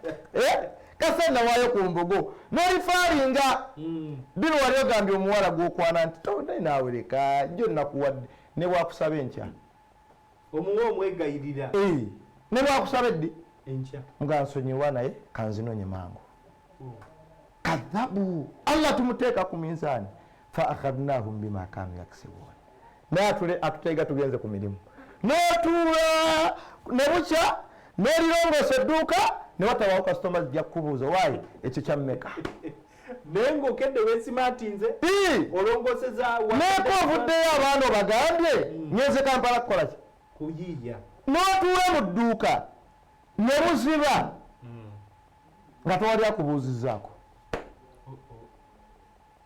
kasenda waayo ku mbogo n'olifaalinga bino wali ogambye omuwala gw'okwana nti tondayi naawe leka jjo nakuwadde ne bwakusaba enkya omuwe omwegayirira ne bwakusaba eddi enkya nga nsonyiwa naye kanzinonye mangu kadhabu Allah tumuteeka ku minzaani fa akhadnahum bima kanu yaksibuun naye atuteega tugenze ku mirimu n'otuula ne bukya n'olirongoosa edduuka ne watabawo kasitoma zijja kukubuuza waayi ekyo kyammeka naye ng'okedde weesimaatinze olongoseza neeko ovuddeyo abaana obagambye ngenze Kampala kukola ki kuyiiya n'otuula mu dduuka ne buziba nga tewali akubuuzizzaako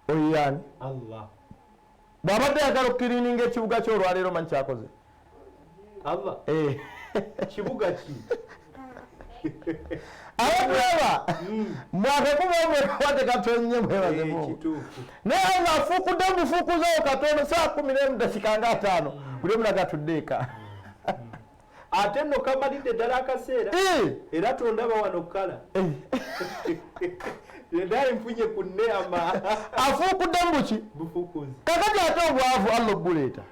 oyiyaani Allah bw'abadde ayagala okukiriininga ekibuga ky'olwaleero manyi kyakoze Allah kibuga ki abatulaba mwakekubaomwekawate katonye mwebazemu naye nga afuukudde omufuukuzawo katono saa 11 dakika nga 5 buli omu nagatudde eka ate nno kamalidde ddala akaseera era tondaba wano kala naye nfunye ku neema afuukudde muki bufuukuzi kakati ate obwavu Allah obuleeta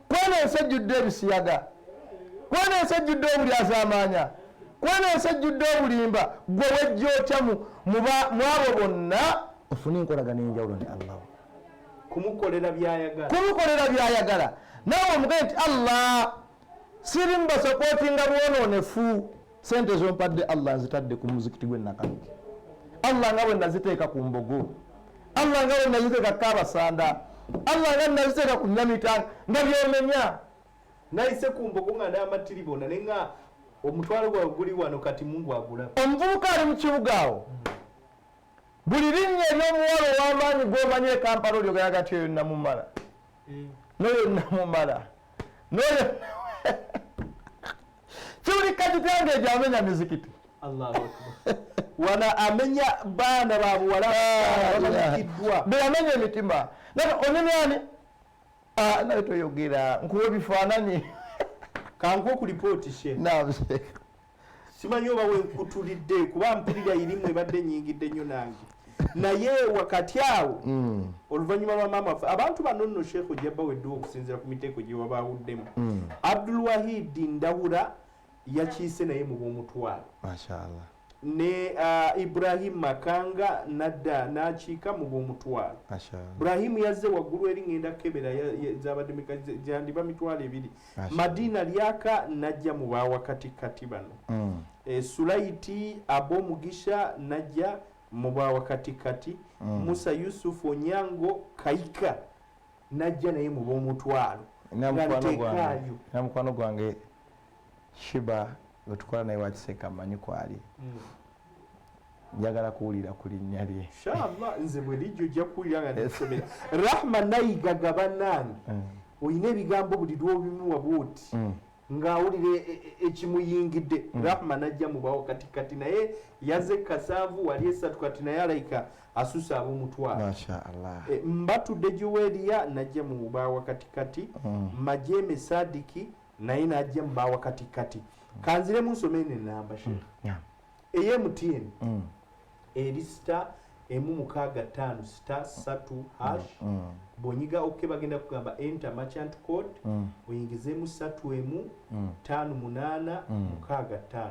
kwena ensi ejjudde ebisiyaga kwena ensi ejjudde obulyazaamaanya kwena ensi ejjudde obulimba gwe wejja otya mu abo bonna ofune enkolagana enjawulo ne Allah kumukolera byayagala naawe omugee nti Allah siri mbasapootinga bwonoonefu sente zompadde Allah nzitadde ku muzikiti gwe Nakaluki Allah nga bwe naziteeka ku mbogo Allah nga bwe naziteeka Kaabasanda Allah nga nabiseka ku nyamitanga nga byomenya naise ku mbogo nga n'amatiribona nenga omutwalo gwa guli wano kati Mungu agula omuvubuka ali mu kibuga awo buli linnya ery'omuwala ow'amaanyi gw'omanye Kampala olyogayaga nti eyo namumala n'oyo namumala n'oyo kiwulika kitange egyo amenya mizikiti Allahu akbar wana amenya baana ba buwala bamanyikidwa beyamenya emitima naye onyumyani naye toyogera nkuwa ebifaananyi kankuwa ku lipooti she nabse simanyi oba wenkutulidde kuba mpulira irimu ebadde nyingidde nnyo nange naye wakati awo oluvannyuma lwa maama waffe abantu bano nno sheekh ojjabba weddewo okusinziira ku miteeko gye wabaawuddemu Abdul Wahid Ndawula yakiise naye mu b'omutwalo mashallah ne Ibrahim Makanga nadda n'akiika mu b'omutwalo Ibrahim yazze waggulu eri ngenda kebera zabadde jandiba mitwalo ebiri Madina Lyaka najja mu baawakatikati bano Sulaiti Abomugisha najja mu baawakatikati Musa Yusuf Onyango Kaika najja naye mu b'omutwalo namukwano gwange Shiba wetukola naye wakiseka amanyi kwali njagala kuwulira ku linnya lye inshallah nze bwe lijjo ojja kuwulira nga nisomera Rahma Nayiga Gabanani oyina ebigambo buli lw'obimuwa bwoti ng'awulira ekimuyingidde Rahma najja mu baawakatikati naye yazze Kasaavu wali esatu kati naye alayika asusa ab'omutwalo mashaallah Mbatudde Juweriya najja mu baawakatikati Majeme Sadiki naye najja mu baawakatikati kanziremu nsomene enamba MTN eri *165*3# bonyiga oke bagenda kugamba enter merchant code oyingizemu 315865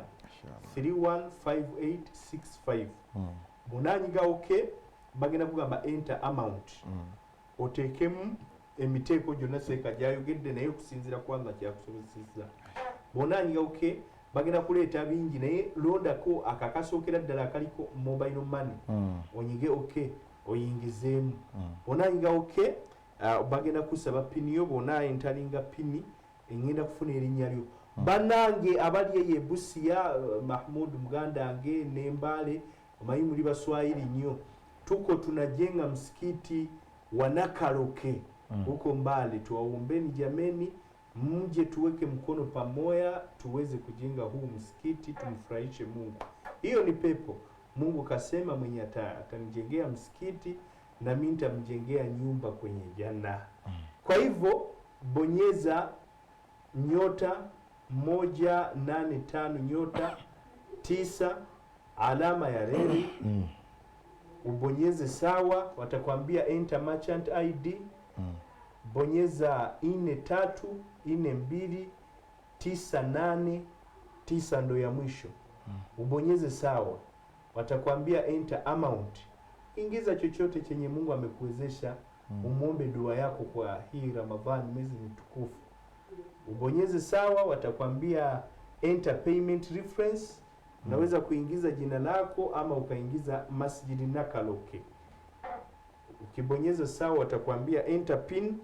315865 bonanyiga oke bagenda kugamba enter amount otekemu emiteeko gyonna seeka gyayogedde naye okusinziira kwanga kyakusobozesezza bonanyiga oke bagenda kuleeta bingi naye londako akakasookera ddala akaliko mobile money onyige oke oyingizeemu bonanyiga oke bagenda kusaba pini yo bona entalinga pini engenda kufuna erinnya lyo bannange abali eyo Busia Mahmud mugandange n'Embale omanyi muli baswahili nnyo tuko tunajenga msikiti wa Nakaloke huko Mbale tuwaombeni jameni mje tuweke mkono pamoja tuweze kujenga huu msikiti tumfurahishe Mungu. Hiyo ni pepo. Mungu kasema mwenye atanijengea msikiti na mimi nitamjengea nyumba kwenye janna. Kwa hivyo bonyeza *185 alama ya reli ubonyeze sawa, watakwambia enter merchant ID. Bonyeza 434298 ndo ya mwisho. Ubonyeze sawa, watakwambia enter amount. Ingiza chochote chenye Mungu amekuwezesha, umuombe dua yako kwa hii Ramadhani, mwezi mtukufu. Ubonyeze sawa, watakwambia enter payment reference. Unaweza kuingiza jina lako ama ukaingiza Masjid Nakaloke. Ukibonyeza sawa, watakwambia enter pin.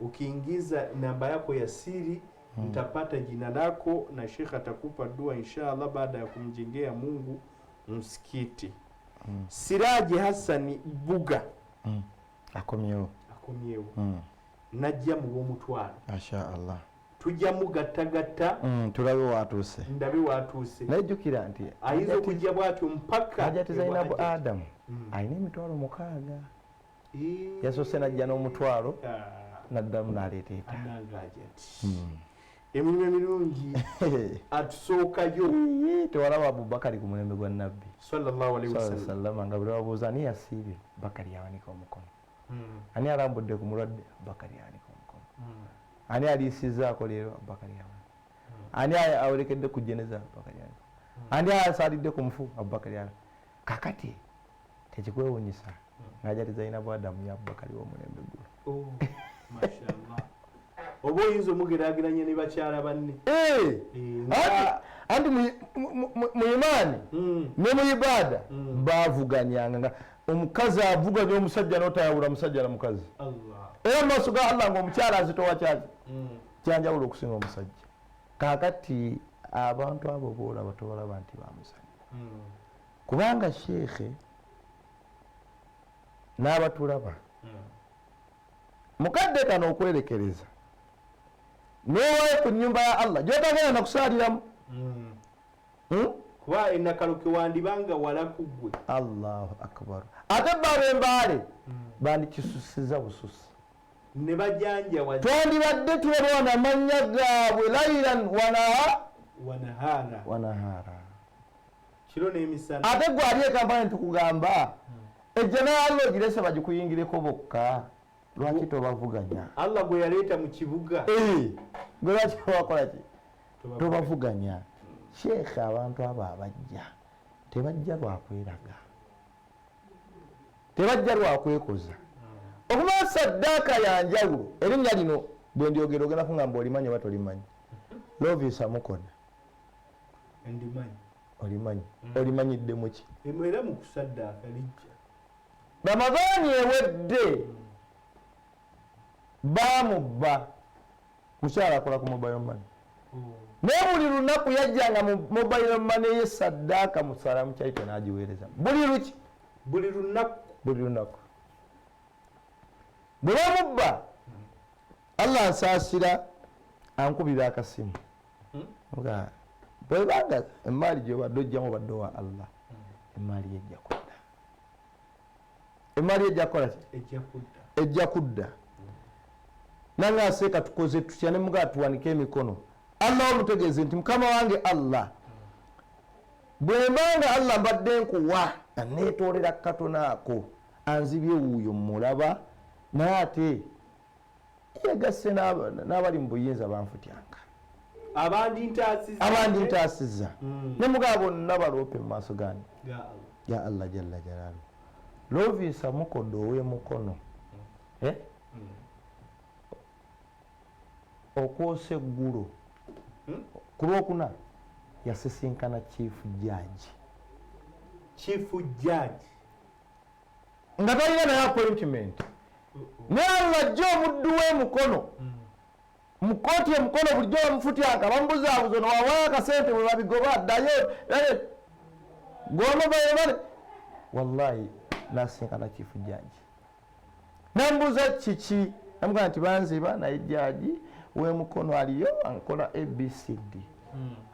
Ukiingiza namba yako ya siri mtapata jina lako na Sheikh atakupa dua inshallah baada ya kumjengea Mungu msikiti. Siraji Hassan Buga akomyewo najja mu b'omutwalo mashaallah tujja mugattagatta tulabe watuse ndabe watuse najjukira nti ayinza okujja bwatyo mpaka Hajati Zainabu Adam ayina emitwalo 6 yasoose najja n'omutwalo naddamu n'aleeta emirimu emirungi atusookayo tewalaba Abubakari ku mulembe gwa Nabbi sallallahu alaihi wasallam nga buli wabuuza ani yasiibye Bakari yawanika omukono ani alambudde ku mulwadde Bakari yawanika omukono ani aliisizzaako leero Bakari yawanika ani awerekedde ku jeneza Bakari yawanika ani asaalidde ku mufu Bakari yawanika kakati tekikwewuunyisa ng'ajati Zainabu Adamu ya Bakari w'omulembe guno mashallah oba oyinza omugeraageranya ne bakyala banne anti mu imaani ne mu ibaada baavuganyanga nga omukazi avuganya omusajja n'otayawula musajja na mukazi era maaso ga Allah ng'omukyala azitowa kyaki kyanjawulo okusinga omusajja. Kaakati abantu abo boolaba tobalaba nti bamusajja kubanga sheekhe n'abatulaba mukadde kano okwerekereza n'owaayo ku nnyumba ya Allah gy'otagenda nakusaaliramu kuba enakaluke wandibanga wala kuggwe. Allahu akbar. Ate babembaale bandikisusiza bususi ne bajanjawa twandibadde tulabwa na mannya gaabwe lailan wanahara kiro n'emisana. ate gwe ali ekampani ntukugamba ejja naye Allah ogirese bagikuyingireko bokka. Lwaki tobavuganya? Allah gwe yaleeta mu kibuga gwe lwaki tobakola ki? Tobavuganya. Sheekhe abantu abo abajja tebajja lwakweraga, tebajja lwakwekoza. Okumala saddaaka ya njawulo. Erinnya lino bwe ndyogera ogenda kungamba olimanyi oba tolimanyi. Lovisa Mukono ndimanyi olimanyi olimanyidde mu ki? Era mu kusaddaaka lijja Ramadaani ewedde baamubba mukyala akola ku mobile money. Naye buli lunaku yajjanga mu mobile money ye saddaaka mu salamu kyaite n'agiweereza buli lunaku. Bwe bamubba Allah ansaasira ankubira akasimu nga bwebanga emaali gyobadde ojjamu badde wa Allah emaali ejja kudda. Emaali ejja kukola ki? Ejja kudda. Nange aseeka tukoze tutya ne mugaa tuwanike emikono. Allah omutegeeze nti mukama wange Allah bwe mbanga Allah mbadde nkuwa aneetoolera katono ako anzibye wuuyo mulaba naye ate yegasse n'abali mu buyinza banfutyanga abandi ntaasizza ne mugaa bonna baloope mu maaso gani ya Allah jalla jalaalu. Lovisa Mukono ow'emukono okwosa eggulo ku Lwokuna yasisinkana chief judge nga talina naye appointment naye ng'ajja omuddu w'emukono mu kkooti emukono bulijjo bamufutyanga bamubuzaabuza ono wawaayo akasente bwe babigoba addayo gwomubayebale wallahi nasisinkana chief judge nambuza kiki namugaa nti banziba naye judge w'emukono aliyo ankola ABCD.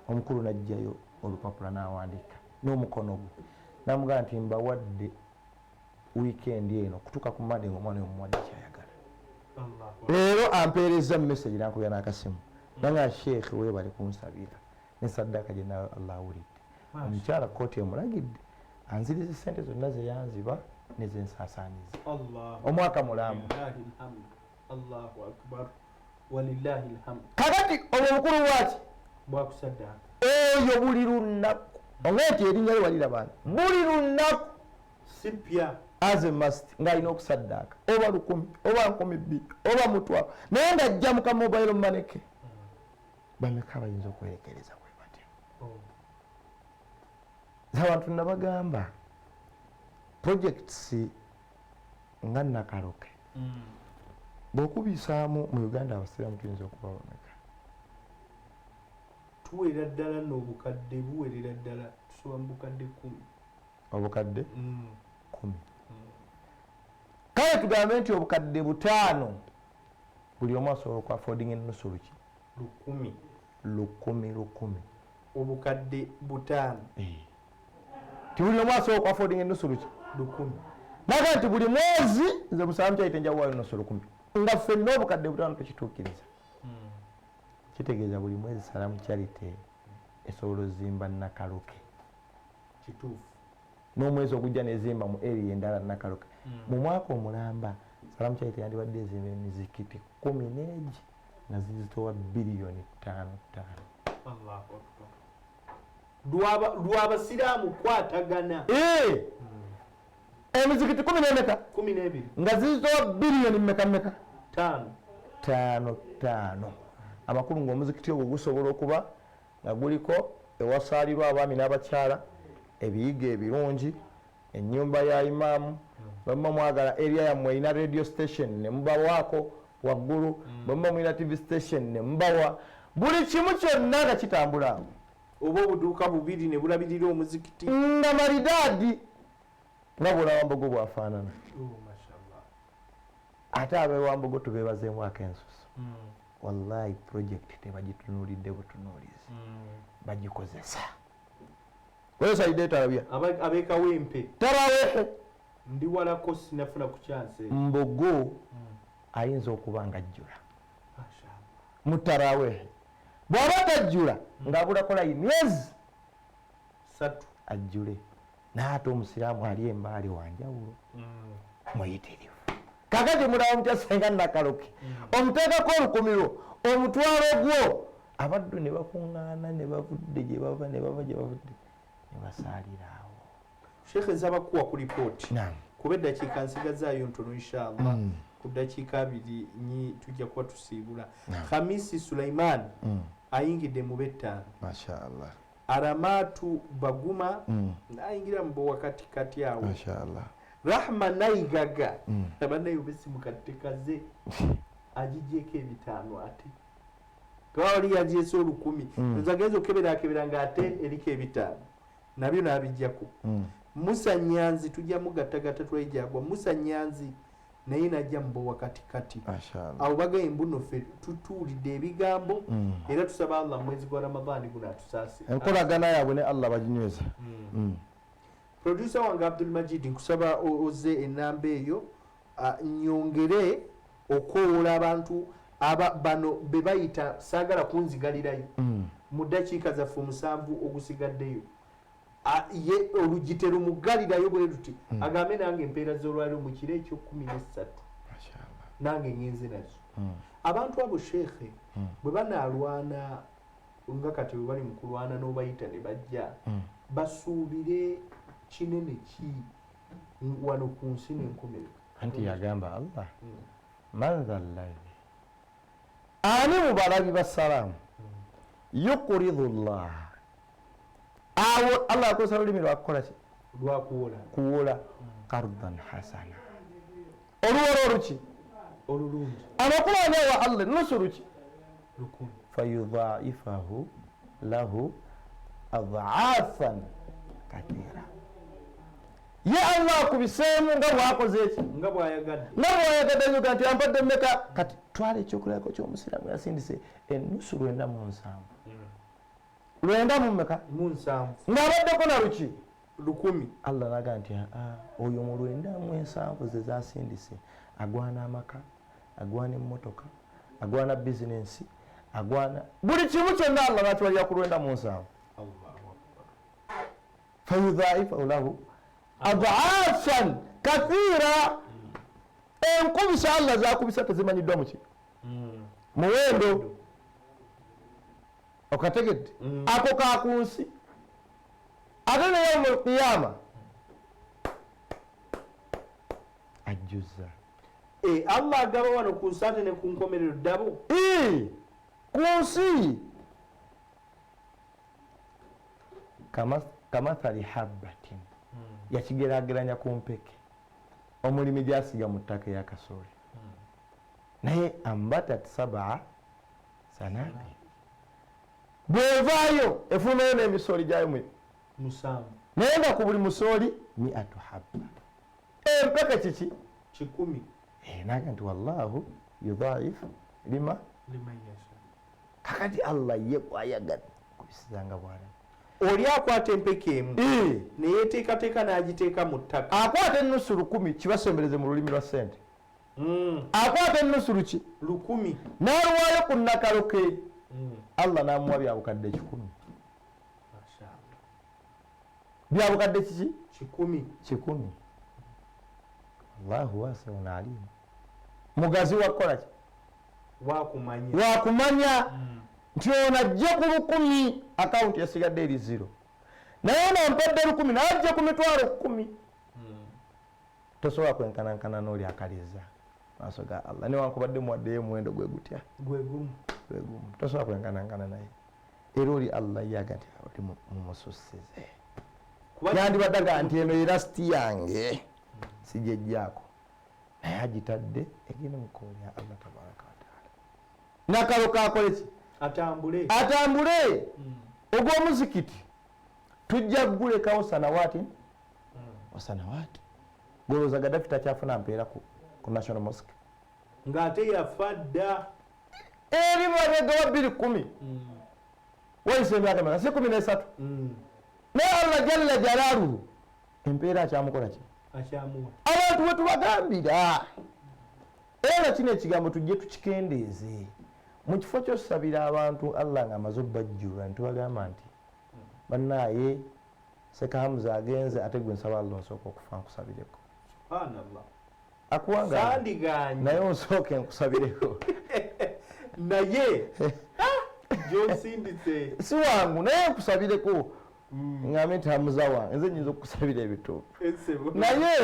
Omukulu najjayo olupapula n'awandiika n'omukono gwe namugaa nti mbawadde weekend eno kutuuka ku Monday ng'omwana omuwadde kyayagala. Leero ampeereza message nankubya n'akasimu nanga Sheikh weebale kunsabira ne saddaaka gye nawe Allah awulidde. Omukyala kkooti emulagidde anziriza ssente zonna ze yanziba ne ze nsaasaaniza omwaka mulamu. Allahu akbar walillahi alhamd. Kakati olwo omukulu waaki bwakusaddaaka eyo buli lunaku ongeeti erinnya lye walirabana buli lunaku sipya as a must ng'alina okusaddaaka oba 1000 oba 200 oba mutwalo naye ng'ajja muka mobile money ke bameka bayinza okwerekereza bwe batyo. Abantu nabagamba projects nga Nakaloke bw'okubisaamu mu Uganda abasiraamu tuyinza okuba bameka? Tuweera ddala n'obukadde buweerera ddala tusoba mu bukadde 10. Obukadde 10. Kale tugambe nti obukadde 5 buli omu asobola okwaffordinga ennusu luki 10. Obukadde 5 ti buli omu asobola okwaffordinga ennusu luki 10. naga nti buli mwezi nze musalamu kyaite njawuwayo ennusu 10 nga ffenna obukadde 5 tukituukiriza. Kitegeeza buli mwezi Salamu Charity esobola ozimba Nakaloke kituufu n'omwezi ogujja nezimba mu area endala Nakaloke. Mu mwaka omulamba Salamu Charity yandibadde ezimba emizikiti 11 nga zizitowa bilioni 5. lw'abasiraamu kwatagana emizikiti 12 nga zizitowa bilioni mmeka 5. Amakulu ng'omuzikiti ogwo gusobola okuba nga guliko ewasaalirwa abaami n'abakyala, ebiyiga ebirungi, ennyumba ya imaamu, bamma mwagala area yammwe ina radio station ne mubawaako waggulu bamma mwina tv station ne mubawa buli kimu kyonna nga kitambula oba obuduuka bubiri ne bulabirira omuzikiti nga maridaadi nga bwolawambogo bwafaanana ate abewambogo tubebazeemu akensuso wallahi project tebagitunuulidde butunuulizi bagikozesa weyosalidde talabya abekawempe tarawehe ndi walako sinafuna ku kyanse mbogo ayinza okuba nga ajjula mutarawehe bw'aba tajjula ng'abulakola myezi 3 ajjule naate omusiraamu ali embaali wanjawulo muyitirivu kakati mulawo mutya senga nakaloke omuteekako olukumiro omutwalo gwo abaddu ne bakuŋŋaana ne bavudde gye bava ne bava gye bavudde ne basaaliraawo sheekhe nsabakuwa ku lipooti kuba eddakiika nsigazaayo ntono inshallah ku ddakiika 2 tujja kuba tusiibula Khamisi Sulaiman ayingidde mu b'ettaano mashaallah Aramatu Baguma ayingira mu bwakatikati awo mashaallah Rahma Naigaga abanayo besi mukatekaze ajijeeko 5 ate twali yajeso 10 nzagezo kebera nga ate eriko 5 nabyo nabijjako Musa Nyanzi tujja mugatagata twejagwa Musa Nyanzi naye najja mbo wakatikati awo bagaye mbuno fe tutuulidde ebigambo era tusaba Allah mwezi gwa Ramadhani guna tusaase enkolagana yaabwe ne Allah baginyweza producer wange Abdul Majid nkusaba oze enamba eyo nyongere okoola abantu bano bebayita saagala kunzigalirayo mu ddakiika zaffe 7 ogusigaddeyo ye olugite lumugalirayo bwe luti agambe nange empeera z'olwaliro mu kiro ekyo13 nange ngenze nazo abantu abo sheekhe bwe banaalwana nga kati bwe bali mu kulwana n'obayita ne bajja basuubire kinene ki wano ku nsi n'enkomerero anti yagamba Allah manza llahi ani mu balabi bassalaamu yuqridu llah awo Allah akozesa olulimi lwakukola ki kuwola qardan hasana oluwola oluki olulungi amakulanga wa Allah nusuru ki fayudhaifahu lahu adhaafan kathira ye Allah akubiseemu nga bwakoze eki nga bwayagadde nyoga nti ampadde mmeka kati twala ekyokulabako ky'omusiraamu yasindise ennusu 97 mmeka ng'abaddeko na luki 10 Allah naga nti oyo mu 97 ze zasindise agwana amaka agwana emmotoka agwana bizinensi agwana buli kimu kyonna Allah nakibalira ku 97 fayudhaifahu lahu adhaafan kathira enkubisa Allah zakubisa tezimanyiddwa muki muwendo okategedde ako kakunsi ate ne yawmul qiyama ajjuza Allah agaba wano ku nsi ate ne ku nkomerero ddabo ku nsi kamathali habbatin yakigeraageranya ku mpeke omulimi gyasiga mu ttaka eya kasooli naye ambatat 7 sanabi bwevaayo efunayo n'emisooli gyayo 7 naye nga ku buli musooli 100 habba empeke kiki 10 naga nti wallahu yudhaifu lima kakati Allah ye kwayagala kubisizanga bwala oli akwata empeke emu neyeteekateeka n'agiteeka mu ttaka akwata ennusu 10 kibasembereze mu lulimi lwa ssente akwata ennusu 10 n'aluwaayo ku nnakaloke Allah n'amuwa byabukadde 10 byabukadde kiki 10 Allahu wasi'un alim mugazi wakola ki wakumanya nti ono ajja ku 10 akawunti yasigadde eri 0 naye nampadde 10 n'ajja ku mitwalo 10 tosobola kwenkanankana n'oli akaliza maaso ga Allah newankubadde muwaddeyo muwendo gwe gutya gwe gumu tosobola kwenkanankana naye era oli Allah yaga nti oli mumususize yandibaddaga nti eno erasiti yange sijejjaako naye agitadde egenda mukonya Allah tabaraka wataala nakalo kakoleki atambule ogw'omuzikiti tujja gulekawo sanawaati wasanawaati golooza Gaddafi takyafuna mpeera ku National Mosque ng'ate yafa dda eri babegawa 210 wayise emyaka emeka si 13 naye Allah jalla jalaaluhu empeera akyamukola ki abantu bwe tubagambira era kino ekigambo tujje tukikendeeze mu kifo ky'osabira abantu Allah ng'amaze obbajjula ntibagamba nti bannaaye Seka Hamza agenze ate gwe nsaba Allah nsooka okufa nkusabireko subhanallah akuwanga naye onsooke nkusabireko naye gy'osindise si wangu naye nkusabireko ngambe nti Hamza wange nze nyinza okukusabira ebituufu naye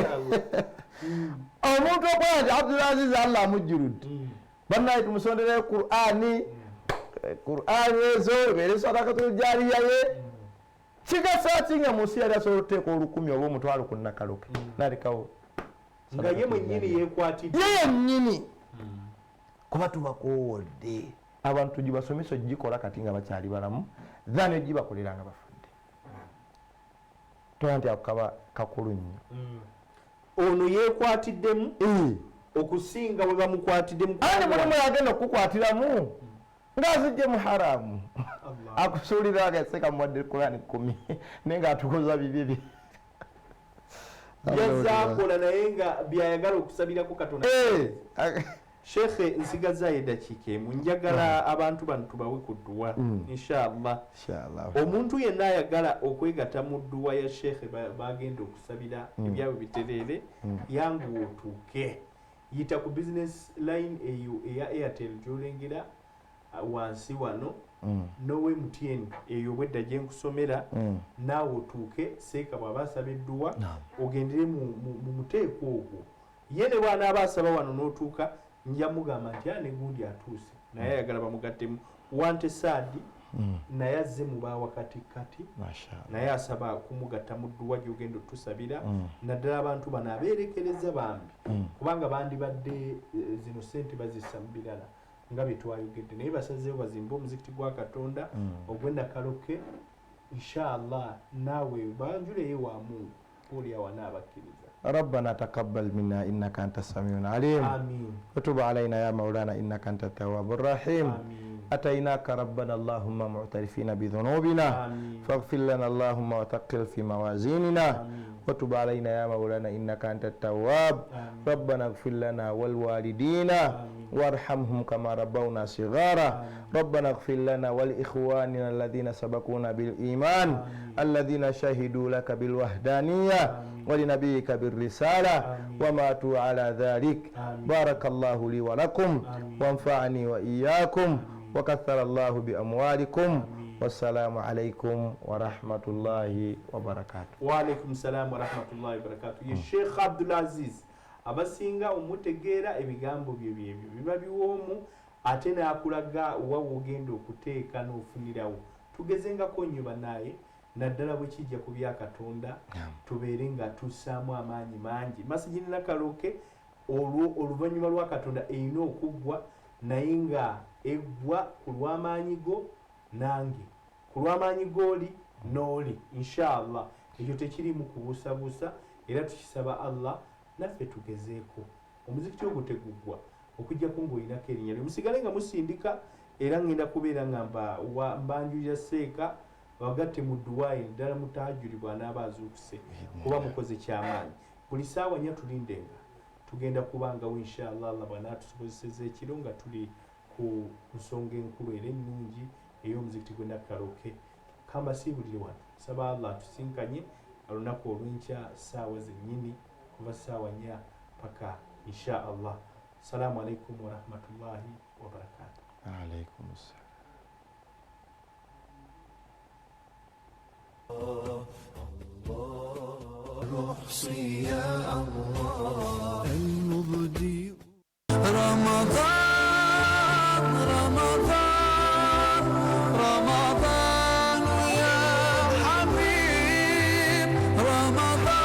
omuntu okola nti Abdulaziz Allah amujjuludde bannaaye tumusondereyo Qur'ani ezo ebeere sadakatul jaariya ye kigasa kinga mu nsi yali asobola okuteeka 10,000 oba omutwalo ku nakaloke nalekawo nga ye mwennyini yeekwatidde ye yennyini kuba tubakoowodde abantu tugibasomesa ogikola kati nga bakyali balamu thani ogibakolera nga bafudde tola nti ako kaba kakulu nnyo ono yeekwatiddemu okusinga bwe bamukwatiddemu ate mulimu yagenda okukukwatiramu ng'azijje mu haramu akusuulira agaseka muwadde Qur'ani 10 naye ng'atukoza bibi byazaakola naye nga byayagala okusabirako Katonda. Shekhe, nsigazaayo eddakiika emu, njagala abantu bano tubawe ku dduwa inshallah. Omuntu yenna ayagala okwegatta mu dduwa ya Shekhe bagenda okusabira ebyabwe bitereere yangu otuuke yita ku business line eyo eya Airtel gy'olengera wansi wano nowe MTN eyo bwedda gye nkusomera naawe otuuke Seeka bw'aba asaba edduwa ogendere mu muteeko ogwo ye ne bw'anaaba asaba wano n'otuuka nja mugamba nti ne gundi atuuse naye ayagala bamugattemu wante saadi naye azze mu baawakatikati naye asaba kumugatta mu dduwa gy'ogenda otusabira naddala abantu bano abeerekereza bambi kubanga bandibadde zino sente bazissa mu birala nga bye twayogedde naye basazeewo bazimbe omuzikiti gwa Katonda ogw'Ennakaloke inshallah naawe banjuleyo wa Mungu oli awanaabakiriza. ربنا تقبل منا إنك أنت السميع العليم آمين وتب علينا يا مولانا إنك أنت التواب الرحيم آمين أتيناك ربنا اللهم معترفين بذنوبنا فاغفر لنا اللهم وثقل في موازيننا وتب علينا يا مولانا إنك أنت التواب ربنا اغفر لنا والوالدين وارحمهم كما ربونا صغارا ربنا اغفر لنا ولإخواننا الذين سبقونا بالإيمان الذين شهدوا لك بالوحدانية ولنبيك بالرسالة وماتوا على ذلك بارك الله لي ولكم وانفعني وإياكم وكثر الله بأموالكم والسلام عليكم ورحمة الله وبركاته. وعليكم السلام ورحمة الله وبركاته. يا شيخ عبد العزيز abasinga omutegeera ebigambo bye byebyo biba biwoomu ate n'akulaga wawe ogenda okuteeka n'ofunirawo tugezengako nnyo bannaaye naddala bwe kijja ku bya Katonda tubeere nga tussaamu amaanyi mangi Masjidi Nakaloke oluvannyuma lwa Katonda erina okuggwa naye nga eggwa ku lw'amaanyi go nange ku lw'amaanyi g'oli n'oli inshallah ekyo tekirimu kubuusabuusa era tukisaba Allah naffe tugezeeko omuzikiti ogwo teguggwa okujjako ng'olinako erinnya lyo musigale nga musindika era ngenda kubeera nga mbanjulira Seeka bagatte mu dduwaayi ddala mutahajjudi bw'anaaba azuukuse kuba mukoze kyamaanyi buli ssaawa nnya tulindenga tugenda kubangawo inshallah Allah bw'anaatusobozeseza ekiro nga tuli ku nsonga enkulu era ennungi ey'omuzikiti gw'e Nakaloke kambasiibulire wano saba Allah atusinkanye olunaku olw'enkya ssaawa zennyini kuva ssaawa nnya paka insha Allah. Assalamu alaikum wa rahmatullahi wa barakatuh. Alaikum assalam. روحي يا الله المبدي رمضان رمضان رمضان يا حبيب رمضان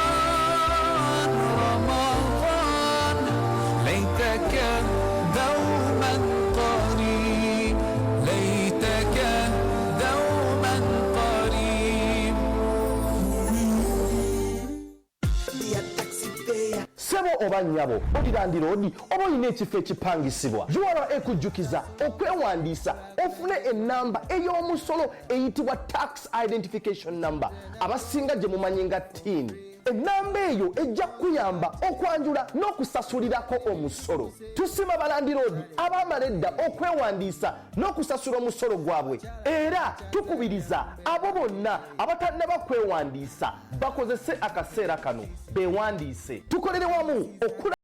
oba nnyabo oli landiroodi oba olina ekifo ekipangisibwa URA ekujjukiza okwewandiisa ofune ennamba ey'omusolo eyitibwa tax identification number abasinga gye mumanyi nga TIN. Ennamba eyo ejja kuyamba okwanjula n'okusasulirako omusolo. Tusima balandiroodi abaamala edda okwewandiisa n'okusasula omusolo gwabwe era tukubiriza abo bonna abatannaba kwewandiisa bakozese akaseera kano beewandiise tukolere wamu